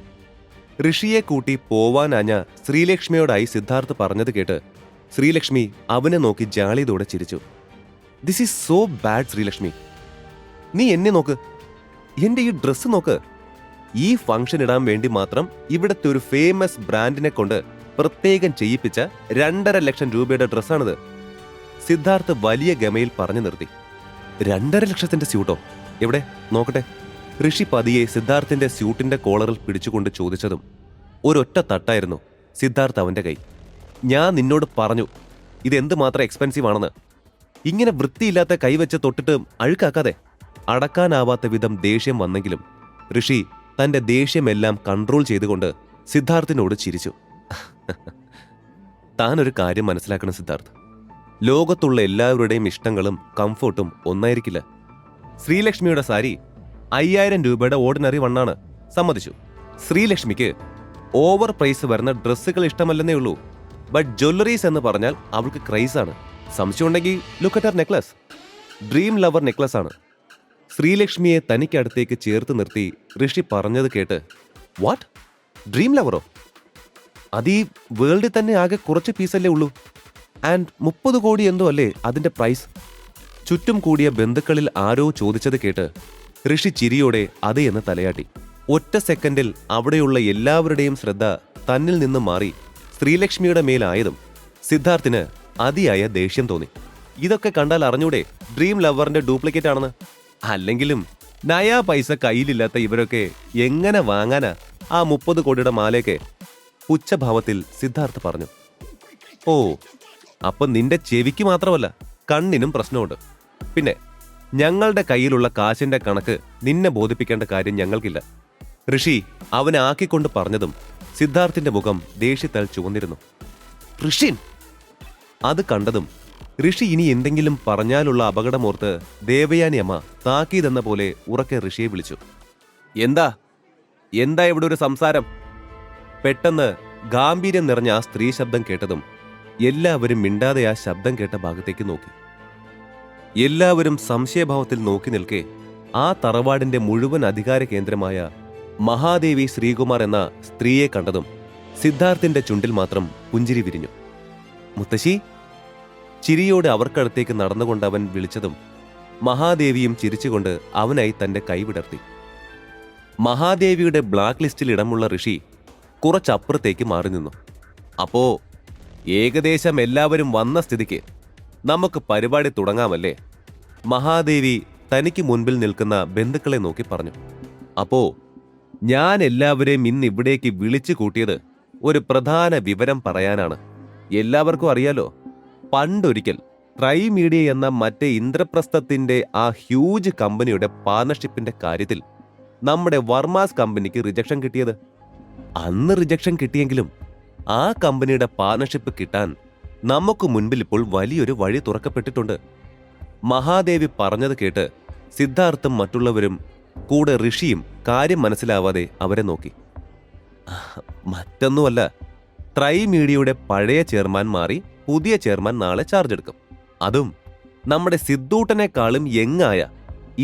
ഋഷിയെ കൂട്ടി പോവാനാഞ്ഞ ശ്രീലക്ഷ്മിയോടായി സിദ്ധാർത്ഥ് പറഞ്ഞത് കേട്ട് ശ്രീലക്ഷ്മി അവനെ നോക്കി ജാളിയോടെ ചിരിച്ചു. This is so bad Sreelakshmi. നീ എന്നെ നോക്ക്, എന്റെ ഈ ഡ്രസ്സ് നോക്ക്. ഈ ഫംഗ്ഷൻ ഇടാൻ വേണ്ടി മാത്രം ഇവിടത്തെ ഒരു ഫേമസ് ബ്രാൻഡിനെ കൊണ്ട് പ്രത്യേകം ചെയ്യിപ്പിച്ച 2.5 ലക്ഷം രൂപയുടെ ഡ്രസ്സാണിത്. സിദ്ധാർത്ഥ് വലിയ ഗമയിൽ പറഞ്ഞു നിർത്തി. 2.5 ലക്ഷത്തിന്റെ സ്യൂട്ടോ? എവിടെ നോക്കട്ടെ. ഋഷി പതിയെ സിദ്ധാർത്ഥിന്റെ സ്യൂട്ടിന്റെ കോളറിൽ പിടിച്ചുകൊണ്ട് ചോദിച്ചതും ഒരൊറ്റ തട്ടായിരുന്നു സിദ്ധാർത്ഥ് അവന്റെ കൈ. ഞാൻ നിന്നോട് പറഞ്ഞു ഇതെന്ത് മാത്രം എക്സ്പെൻസീവ് ആണെന്ന്. ഇങ്ങനെ വൃത്തിയില്ലാത്ത കൈവച്ച് തൊട്ടിട്ട് അഴുക്കാക്കാതെ. അടക്കാനാവാത്ത വിധം ദേഷ്യം വന്നെങ്കിലും ഋഷി തന്റെ ദേഷ്യമെല്ലാം കൺട്രോൾ ചെയ്തുകൊണ്ട് സിദ്ധാർത്ഥിനോട് ചിരിച്ചു. താനൊരു കാര്യം മനസ്സിലാക്കണം സിദ്ധാർത്ഥ്. ലോകത്തുള്ള എല്ലാവരുടെയും ഇഷ്ടങ്ങളും കംഫർട്ടും ഒന്നായിരിക്കില്ല. ശ്രീലക്ഷ്മിയുടെ സാരി 5000 രൂപയുടെ ഓർഡിനറി വണ്ണാണ്, സമ്മതിച്ചു. ശ്രീലക്ഷ്മിക്ക് ഓവർ പ്രൈസ് വരുന്ന ഡ്രസ്സുകൾ ഇഷ്ടമല്ലെന്നേ ഉള്ളൂ. ബട്ട് ജ്വല്ലറീസ് എന്ന് പറഞ്ഞാൽ അവൾക്ക് ക്രൈസാണ്. സംശയമുണ്ടെങ്കിൽ look at Har necklace. Dream lover necklace ആണ്. ശ്രീലക്ഷ്മിയെ തനിക്കടുത്തേക്ക് ചേർത്ത് നിർത്തി ഋഷി പറഞ്ഞത് കേട്ട്, വാട്ട്, ഡ്രീം ലവറോ? അത് ഈ വേൾഡിൽ തന്നെ ആകെ കുറച്ച് പീസല്ലേ ഉള്ളൂ. ആൻഡ് 30 കോടി എന്തോ അല്ലേ അതിന്റെ പ്രൈസ്? ചുറ്റും കൂടിയ ബന്ധുക്കളിൽ ആരോ ചോദിച്ചത് കേട്ട് ഋഷി ചിരിയോടെ അതേ എന്ന് തലയാട്ടി. ഒറ്റ സെക്കൻഡിൽ അവിടെയുള്ള എല്ലാവരുടെയും ശ്രദ്ധ തന്നിൽ നിന്ന് മാറി ശ്രീലക്ഷ്മിയുടെ മേലായതും സിദ്ധാർത്ഥിന് അതിയായ ദേഷ്യം തോന്നി. ഇതൊക്കെ കണ്ടാൽ അറിഞ്ഞൂടെ ഡ്രീം ലവറിന്റെ ഡ്യൂപ്ലിക്കേറ്റ് ആണെന്ന്? അല്ലെങ്കിലും നയാ പൈസ കയ്യിലില്ലാത്ത ഇവരൊക്കെ എങ്ങനെ വാങ്ങാനാ ആ 30 കോടിയുടെ മാലയൊക്കെ? പുച്ഛഭാവത്തിൽ സിദ്ധാർത്ഥ് പറഞ്ഞു. ഓ, അപ്പൊ നിന്റെ ചെവിക്ക് മാത്രമല്ല കണ്ണിനും പ്രശ്നമുണ്ട്. പിന്നെ ഞങ്ങളുടെ കയ്യിലുള്ള കാശിന്റെ കണക്ക് നിന്നെ ബോധിപ്പിക്കേണ്ട കാര്യം ഞങ്ങൾക്കില്ല. ഋഷി അവനെ ആക്കിക്കൊണ്ട് പറഞ്ഞതും സിദ്ധാർത്ഥിന്റെ മുഖം ദേഷ്യത്താൽ ചുവന്നിരുന്നു. ഋഷിൻ! അത് കണ്ടതും ഋഷി ഇനി എന്തെങ്കിലും പറഞ്ഞാലുള്ള അപകടമോർത്ത് ദേവയാനി അമ്മ താക്കീതെന്ന പോലെ ഉറക്കെ ഋഷിയെ വിളിച്ചു. എന്താ എന്താ ഇവിടെ ഒരു സംസാരം? പെട്ടെന്ന് ഗാംഭീര്യം നിറഞ്ഞ ആ സ്ത്രീ ശബ്ദം കേട്ടതും എല്ലാവരും മിണ്ടാതെ ആ ശബ്ദം കേട്ട ഭാഗത്തേക്ക് നോക്കി. എല്ലാവരും സംശയഭാവത്തിൽ നോക്കി നിൽക്കെ ആ തറവാടിന്റെ മുഴുവൻ അധികാര കേന്ദ്രമായ മഹാദേവി ശ്രീകുമാർ എന്ന സ്ത്രീയെ കണ്ടതും സിദ്ധാർത്ഥിന്റെ ചുണ്ടിൽ മാത്രം പുഞ്ചിരി വിരിഞ്ഞു. മുത്തശ്ശി! ചിരിയോടെ അവർക്കടുത്തേക്ക് നടന്നുകൊണ്ട് അവൻ വിളിച്ചതും മഹാദേവിയും ചിരിച്ചുകൊണ്ട് അവനായി തന്റെ കൈ വിടർത്തി. മഹാദേവിയുടെ ബ്ലാക്ക് ലിസ്റ്റിൽ ഇടമുള്ള ഋഷി കുറച്ചപ്പുറത്തേക്ക് മാറി നിന്നു. അപ്പോ ഏകദേശം എല്ലാവരും വന്ന സ്ഥിതിക്ക് നമുക്ക് പരിപാടി തുടങ്ങാമല്ലേ? മഹാദേവി തനിക്ക് മുൻപിൽ നിൽക്കുന്ന ബന്ധുക്കളെ നോക്കി പറഞ്ഞു. അപ്പോ ഞാൻ എല്ലാവരെയും ഇന്ന് ഇവിടേക്ക് വിളിച്ചു കൂട്ടിയത് ഒരു പ്രധാന വിവരം പറയാനാണ്. എല്ലാവർക്കും അറിയാലോ, പണ്ടൊരിക്കൽ ട്രൈ മീഡിയ എന്ന മറ്റേ ഇന്ദ്രപ്രസ്ഥത്തിന്റെ ആ ഹ്യൂജ് കമ്പനിയുടെ പാർട്ണർഷിപ്പിന്റെ കാര്യത്തിൽ നമ്മുടെ വർമാസ് കമ്പനിക്ക് റിജക്ഷൻ കിട്ടിയത്. അന്ന് റിജക്ഷൻ കിട്ടിയെങ്കിലും ആ കമ്പനിയുടെ പാർട്ണർഷിപ്പ് കിട്ടാൻ നമുക്ക് മുൻപിൽ ഇപ്പോൾ വലിയൊരു വഴി തുറക്കപ്പെട്ടിട്ടുണ്ട്. മഹാദേവി പറഞ്ഞത് കേട്ട് സിദ്ധാർത്ഥും മറ്റുള്ളവരും കൂടെ ഋഷിയും കാര്യം മനസ്സിലാവാതെ അവരെ നോക്കി. മറ്റൊന്നുമല്ല, ട്രൈ മീഡിയയുടെ പഴയ ചെയർമാൻ മാറി പുതിയ ചെയർമാൻ നാളെ ചാർജ് എടുക്കും. അതും നമ്മുടെ സിദ്ധൂട്ടനേക്കാളും യങ്ങായ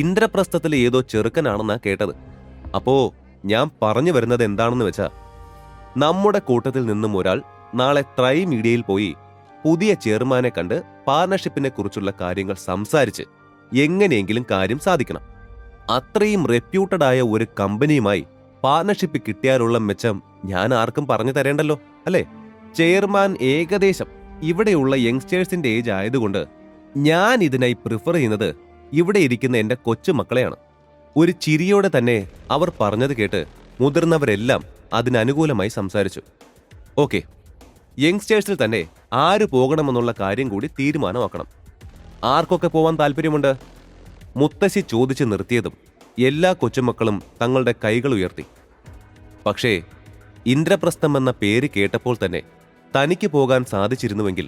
ഇന്ദ്രപ്രസ്ഥത്തിലെ ഏതോ ചെറുക്കനാണെന്നാ കേട്ടത്. അപ്പോ ഞാൻ പറഞ്ഞു വരുന്നത് എന്താണെന്ന് വെച്ചാ, നമ്മുടെ കൂട്ടത്തിൽ നിന്നും ഒരാൾ നാളെ ട്രൈ മീഡിയയിൽ പോയി പുതിയ ചെയർമാനെ കണ്ട് പാർട്ണർഷിപ്പിനെ കുറിച്ചുള്ള കാര്യങ്ങൾ സംസാരിച്ച് എങ്ങനെയെങ്കിലും കാര്യം സാധിക്കണം. അത്രയും റെപ്യൂട്ടഡ് ആയ ഒരു കമ്പനിയുമായി പാർട്ണർഷിപ്പ് കിട്ടിയാലുള്ള മെച്ചം ഞാൻ ആർക്കും പറഞ്ഞു തരേണ്ടല്ലോ, അല്ലേ? ചെയർമാൻ ഏകദേശം ഇവിടെയുള്ള യങ്സ്റ്റേഴ്സിന്റെ ഏജ് ആയതുകൊണ്ട് ഞാൻ ഇതിനായി പ്രിഫർ ചെയ്യുന്നത് ഇവിടെ ഇരിക്കുന്ന എന്റെ കൊച്ചുമക്കളെയാണ്. ഒരു ചിരിയോടെ തന്നെ അവർ പറഞ്ഞത് കേട്ട് മുതിർന്നവരെല്ലാം അതിനനുകൂലമായി സംസാരിച്ചു. ഓക്കെ, യങ്സ്റ്റേഴ്സിൽ തന്നെ ആര് പോകണമെന്നുള്ള കാര്യം കൂടി തീരുമാനമാക്കണം. ആർക്കൊക്കെ പോവാൻ താല്പര്യമുണ്ട്? മുത്തശ്ശി ചോദിച്ചു നിർത്തിയതും എല്ലാ കൊച്ചുമക്കളും തങ്ങളുടെ കൈകൾ ഉയർത്തി. പക്ഷേ ഇന്ദ്രപ്രസ്ഥം എന്ന പേര് കേട്ടപ്പോൾ തന്നെ തനിക്ക് പോകാൻ സാധിച്ചിരുന്നുവെങ്കിൽ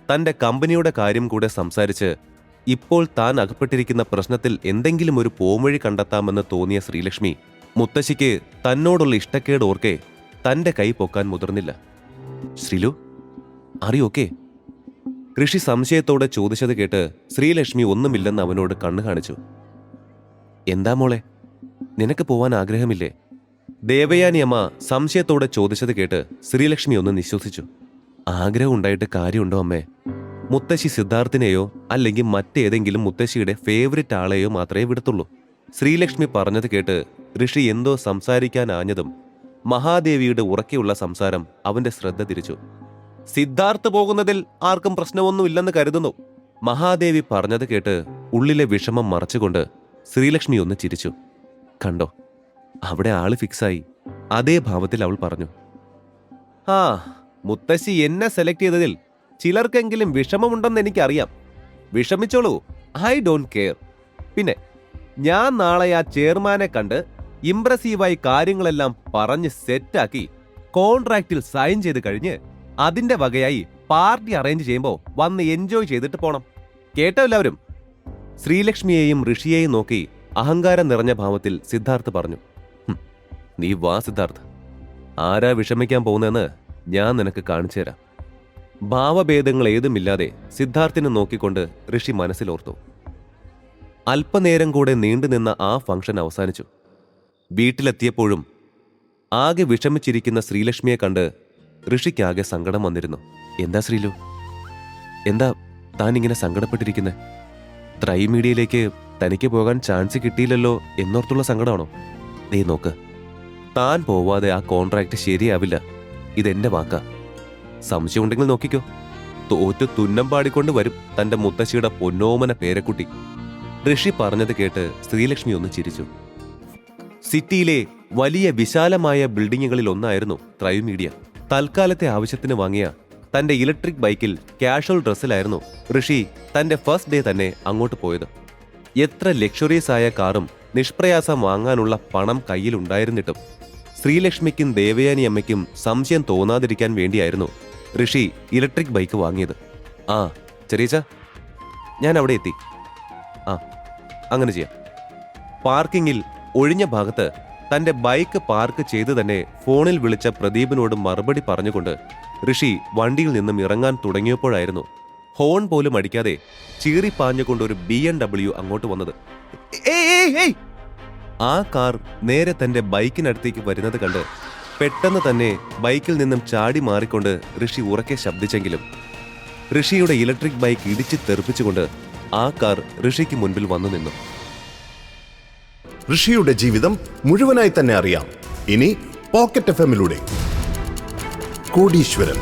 തന്റെ കമ്പനിയുടെ കാര്യം കൂടെ സംസാരിച്ച് ഇപ്പോൾ താൻ അകപ്പെട്ടിരിക്കുന്ന പ്രശ്നത്തിൽ എന്തെങ്കിലും ഒരു പോംവഴി കണ്ടെത്താമെന്ന് തോന്നിയ ശ്രീലക്ഷ്മി മുത്തശ്ശിക്ക് തന്നോടുള്ള ഇഷ്ടക്കേട് ഓർക്കെ തന്റെ കൈ പൊക്കാൻ മുതിർന്നില്ല. ശ്രീലു, അറിയോക്കെ? ഋഷി സംശയത്തോടെ ചോദിച്ചത് കേട്ട് ശ്രീലക്ഷ്മി ഒന്നുമില്ലെന്ന് അവനോട് കണ്ണു കാണിച്ചു. എന്താ മോളെ, നിനക്ക് പോവാൻ ആഗ്രഹമില്ലേ? ദേവയാനി അമ്മ സംശയത്തോടെ ചോദിച്ചത് കേട്ട് ശ്രീലക്ഷ്മി ഒന്ന് നിശ്വസിച്ചു. ആഗ്രഹം ഉണ്ടായിട്ട് കാര്യമുണ്ടോ അമ്മേ? മുത്തശ്ശി സിദ്ധാർത്ഥിനെയോ അല്ലെങ്കിൽ മറ്റേതെങ്കിലും മുത്തശ്ശിയുടെ ഫേവറിറ്റ് ആളെയോ മാത്രമേ വിടത്തുള്ളൂ. ശ്രീലക്ഷ്മി പറഞ്ഞത് കേട്ട് ഋഷി എന്തോ സംസാരിക്കാനാഞ്ഞതും മഹാദേവിയുടെ ഉറക്കെയുള്ള സംസാരം അവന്റെ ശ്രദ്ധ തിരിച്ചു. സിദ്ധാർത്ഥ് പോകുന്നതിൽ ആർക്കും പ്രശ്നമൊന്നുമില്ലെന്ന് കരുതുന്നു. മഹാദേവി പറഞ്ഞത് കേട്ട് ഉള്ളിലെ വിഷമം മറച്ചുകൊണ്ട് ശ്രീലക്ഷ്മി ഒന്ന് ചിരിച്ചു. കണ്ടോ, അവിടെ ആള് ഫിക്സായി. അതേ ഭാവത്തിൽ അവൾ പറഞ്ഞു. ആ, മുത്തശ്ശി എന്നെ സെലക്ട് ചെയ്തതിൽ ചിലർക്കെങ്കിലും വിഷമമുണ്ടെന്ന് എനിക്കറിയാം. വിഷമിച്ചോളൂ, ഐ ഡോണ്ട് കെയർ. പിന്നെ ഞാൻ നാളെ ആ ചെയർമാനെ കണ്ട് ഇംപ്രസീവായി കാര്യങ്ങളെല്ലാം പറഞ്ഞ് സെറ്റാക്കി കോൺട്രാക്റ്റിൽ സൈൻ ചെയ്ത് കഴിഞ്ഞ് അതിന്റെ വകയായി പാർട്ടി അറേഞ്ച് ചെയ്യുമ്പോൾ വന്ന് എൻജോയ് ചെയ്തിട്ട് പോണം. കേട്ടോ എല്ലാവരും? ശ്രീലക്ഷ്മിയെയും ഋഷിയെയും നോക്കി അഹങ്കാരം നിറഞ്ഞ ഭാവത്തിൽ സിദ്ധാർത്ഥ് പറഞ്ഞു. നീ വാ സിദ്ധാർത്ഥ്, ആരാ വിഷമിക്കാൻ പോകുന്നതെന്ന് ഞാൻ നിനക്ക് കാണിച്ചു തരാം. ഭാവഭേദങ്ങൾ ഏതുമില്ലാതെ സിദ്ധാർത്ഥിനെ നോക്കിക്കൊണ്ട് ഋഷി മനസ്സിലോർത്തു. അല്പനേരം കൂടെ നീണ്ടുനിന്ന ആ ഫംഗ്ഷൻ അവസാനിച്ചു. വീട്ടിലെത്തിയപ്പോഴും ആകെ വിഷമിച്ചിരിക്കുന്ന ശ്രീലക്ഷ്മിയെ കണ്ട് ഋഷിക്കാകെ സങ്കടം വന്നിരുന്നു. എന്താ ശ്രീലു, എന്താ താൻ ഇങ്ങനെ സങ്കടപ്പെട്ടിരിക്കുന്നത്? ത്രൈമീഡിയയിലേക്ക് തനിക്ക് പോകാൻ ചാൻസ് കിട്ടിയില്ലല്ലോ എന്നോർത്തുള്ള സങ്കടമാണോ? നീ നോക്ക്, താൻ പോവാതെ ആ കോൺട്രാക്ട് ശരിയാവില്ല. ഇതെന്റെ വാക്കാ. സംശയമുണ്ടെങ്കിൽ നോക്കിക്കോ. തോറ്റു തുന്നം പാടിക്കൊണ്ട് വരും തന്റെ മുത്തശ്ശിയുടെ പൊന്നോമന പേരക്കുട്ടി. ഋഷി പറഞ്ഞത് കേട്ട് ശ്രീലക്ഷ്മി ഒന്ന് ചിരിച്ചു. സിറ്റിയിലെ വലിയ വിശാലമായ ബിൽഡിങ്ങുകളിൽ ഒന്നായിരുന്നു ത്രൈമീഡിയ. തൽക്കാലത്തെ ആവശ്യത്തിന് വാങ്ങിയ തന്റെ ഇലക്ട്രിക് ബൈക്കിൽ കാഷ്വൽ ഡ്രസ്സിലായിരുന്നു ഋഷി തന്റെ ഫസ്റ്റ് ഡേ തന്നെ അങ്ങോട്ട് പോയത്. എത്ര ലക്ഷറീസ് ആയ കാറും നിഷ്പ്രയാസം വാങ്ങാനുള്ള പണം കയ്യിലുണ്ടായിരുന്നിട്ടും ശ്രീലക്ഷ്മിക്കും ദേവയാനി അമ്മയ്ക്കും സംശയം തോന്നാതിരിക്കാൻ വേണ്ടിയായിരുന്നു ഋഷി ഇലക്ട്രിക് ബൈക്ക് വാങ്ങിയത്. ആ ചെറിയച്ച, ഞാൻ അവിടെ എത്തി. ആ അങ്ങനെ ചെയ്യാം. പാർക്കിങ്ങിൽ ഒഴിഞ്ഞ ഭാഗത്ത് തന്റെ ബൈക്ക് പാർക്ക് ചെയ്ത് തന്നെ ഫോണിൽ വിളിച്ച പ്രദീപിനോട് മറുപടി പറഞ്ഞുകൊണ്ട് ഋഷി വണ്ടിയിൽ നിന്നും ഇറങ്ങാൻ തുടങ്ങിയപ്പോഴായിരുന്നു ഹോൺ പോലും അടിക്കാതെ ചീറിപ്പാഞ്ഞുകൊണ്ടൊരു BMW അങ്ങോട്ട് വന്നത്. ആ കാർ നേരെ തന്റെ ബൈക്കിനടുത്തേക്ക് വരുന്നത് കണ്ട് പെട്ടെന്ന് തന്നെ ബൈക്കിൽ നിന്നും ചാടി മാറിക്കൊണ്ട് ഋഷി ഉറക്കെ ശബ്ദിച്ചെങ്കിലും ഋഷിയുടെ ഇലക്ട്രിക് ബൈക്ക് ഇടിച്ച് തെറിപ്പിച്ചുകൊണ്ട് ആ കാർ ഋഷിക്ക് മുൻപിൽ വന്നു നിന്നു. ഋഷിയുടെ ജീവിതം മുഴുവനായി തന്നെ അറിയാം ഇനി പോക്കറ്റ് FM-ലൂടെ. കോടീശ്വരൻ.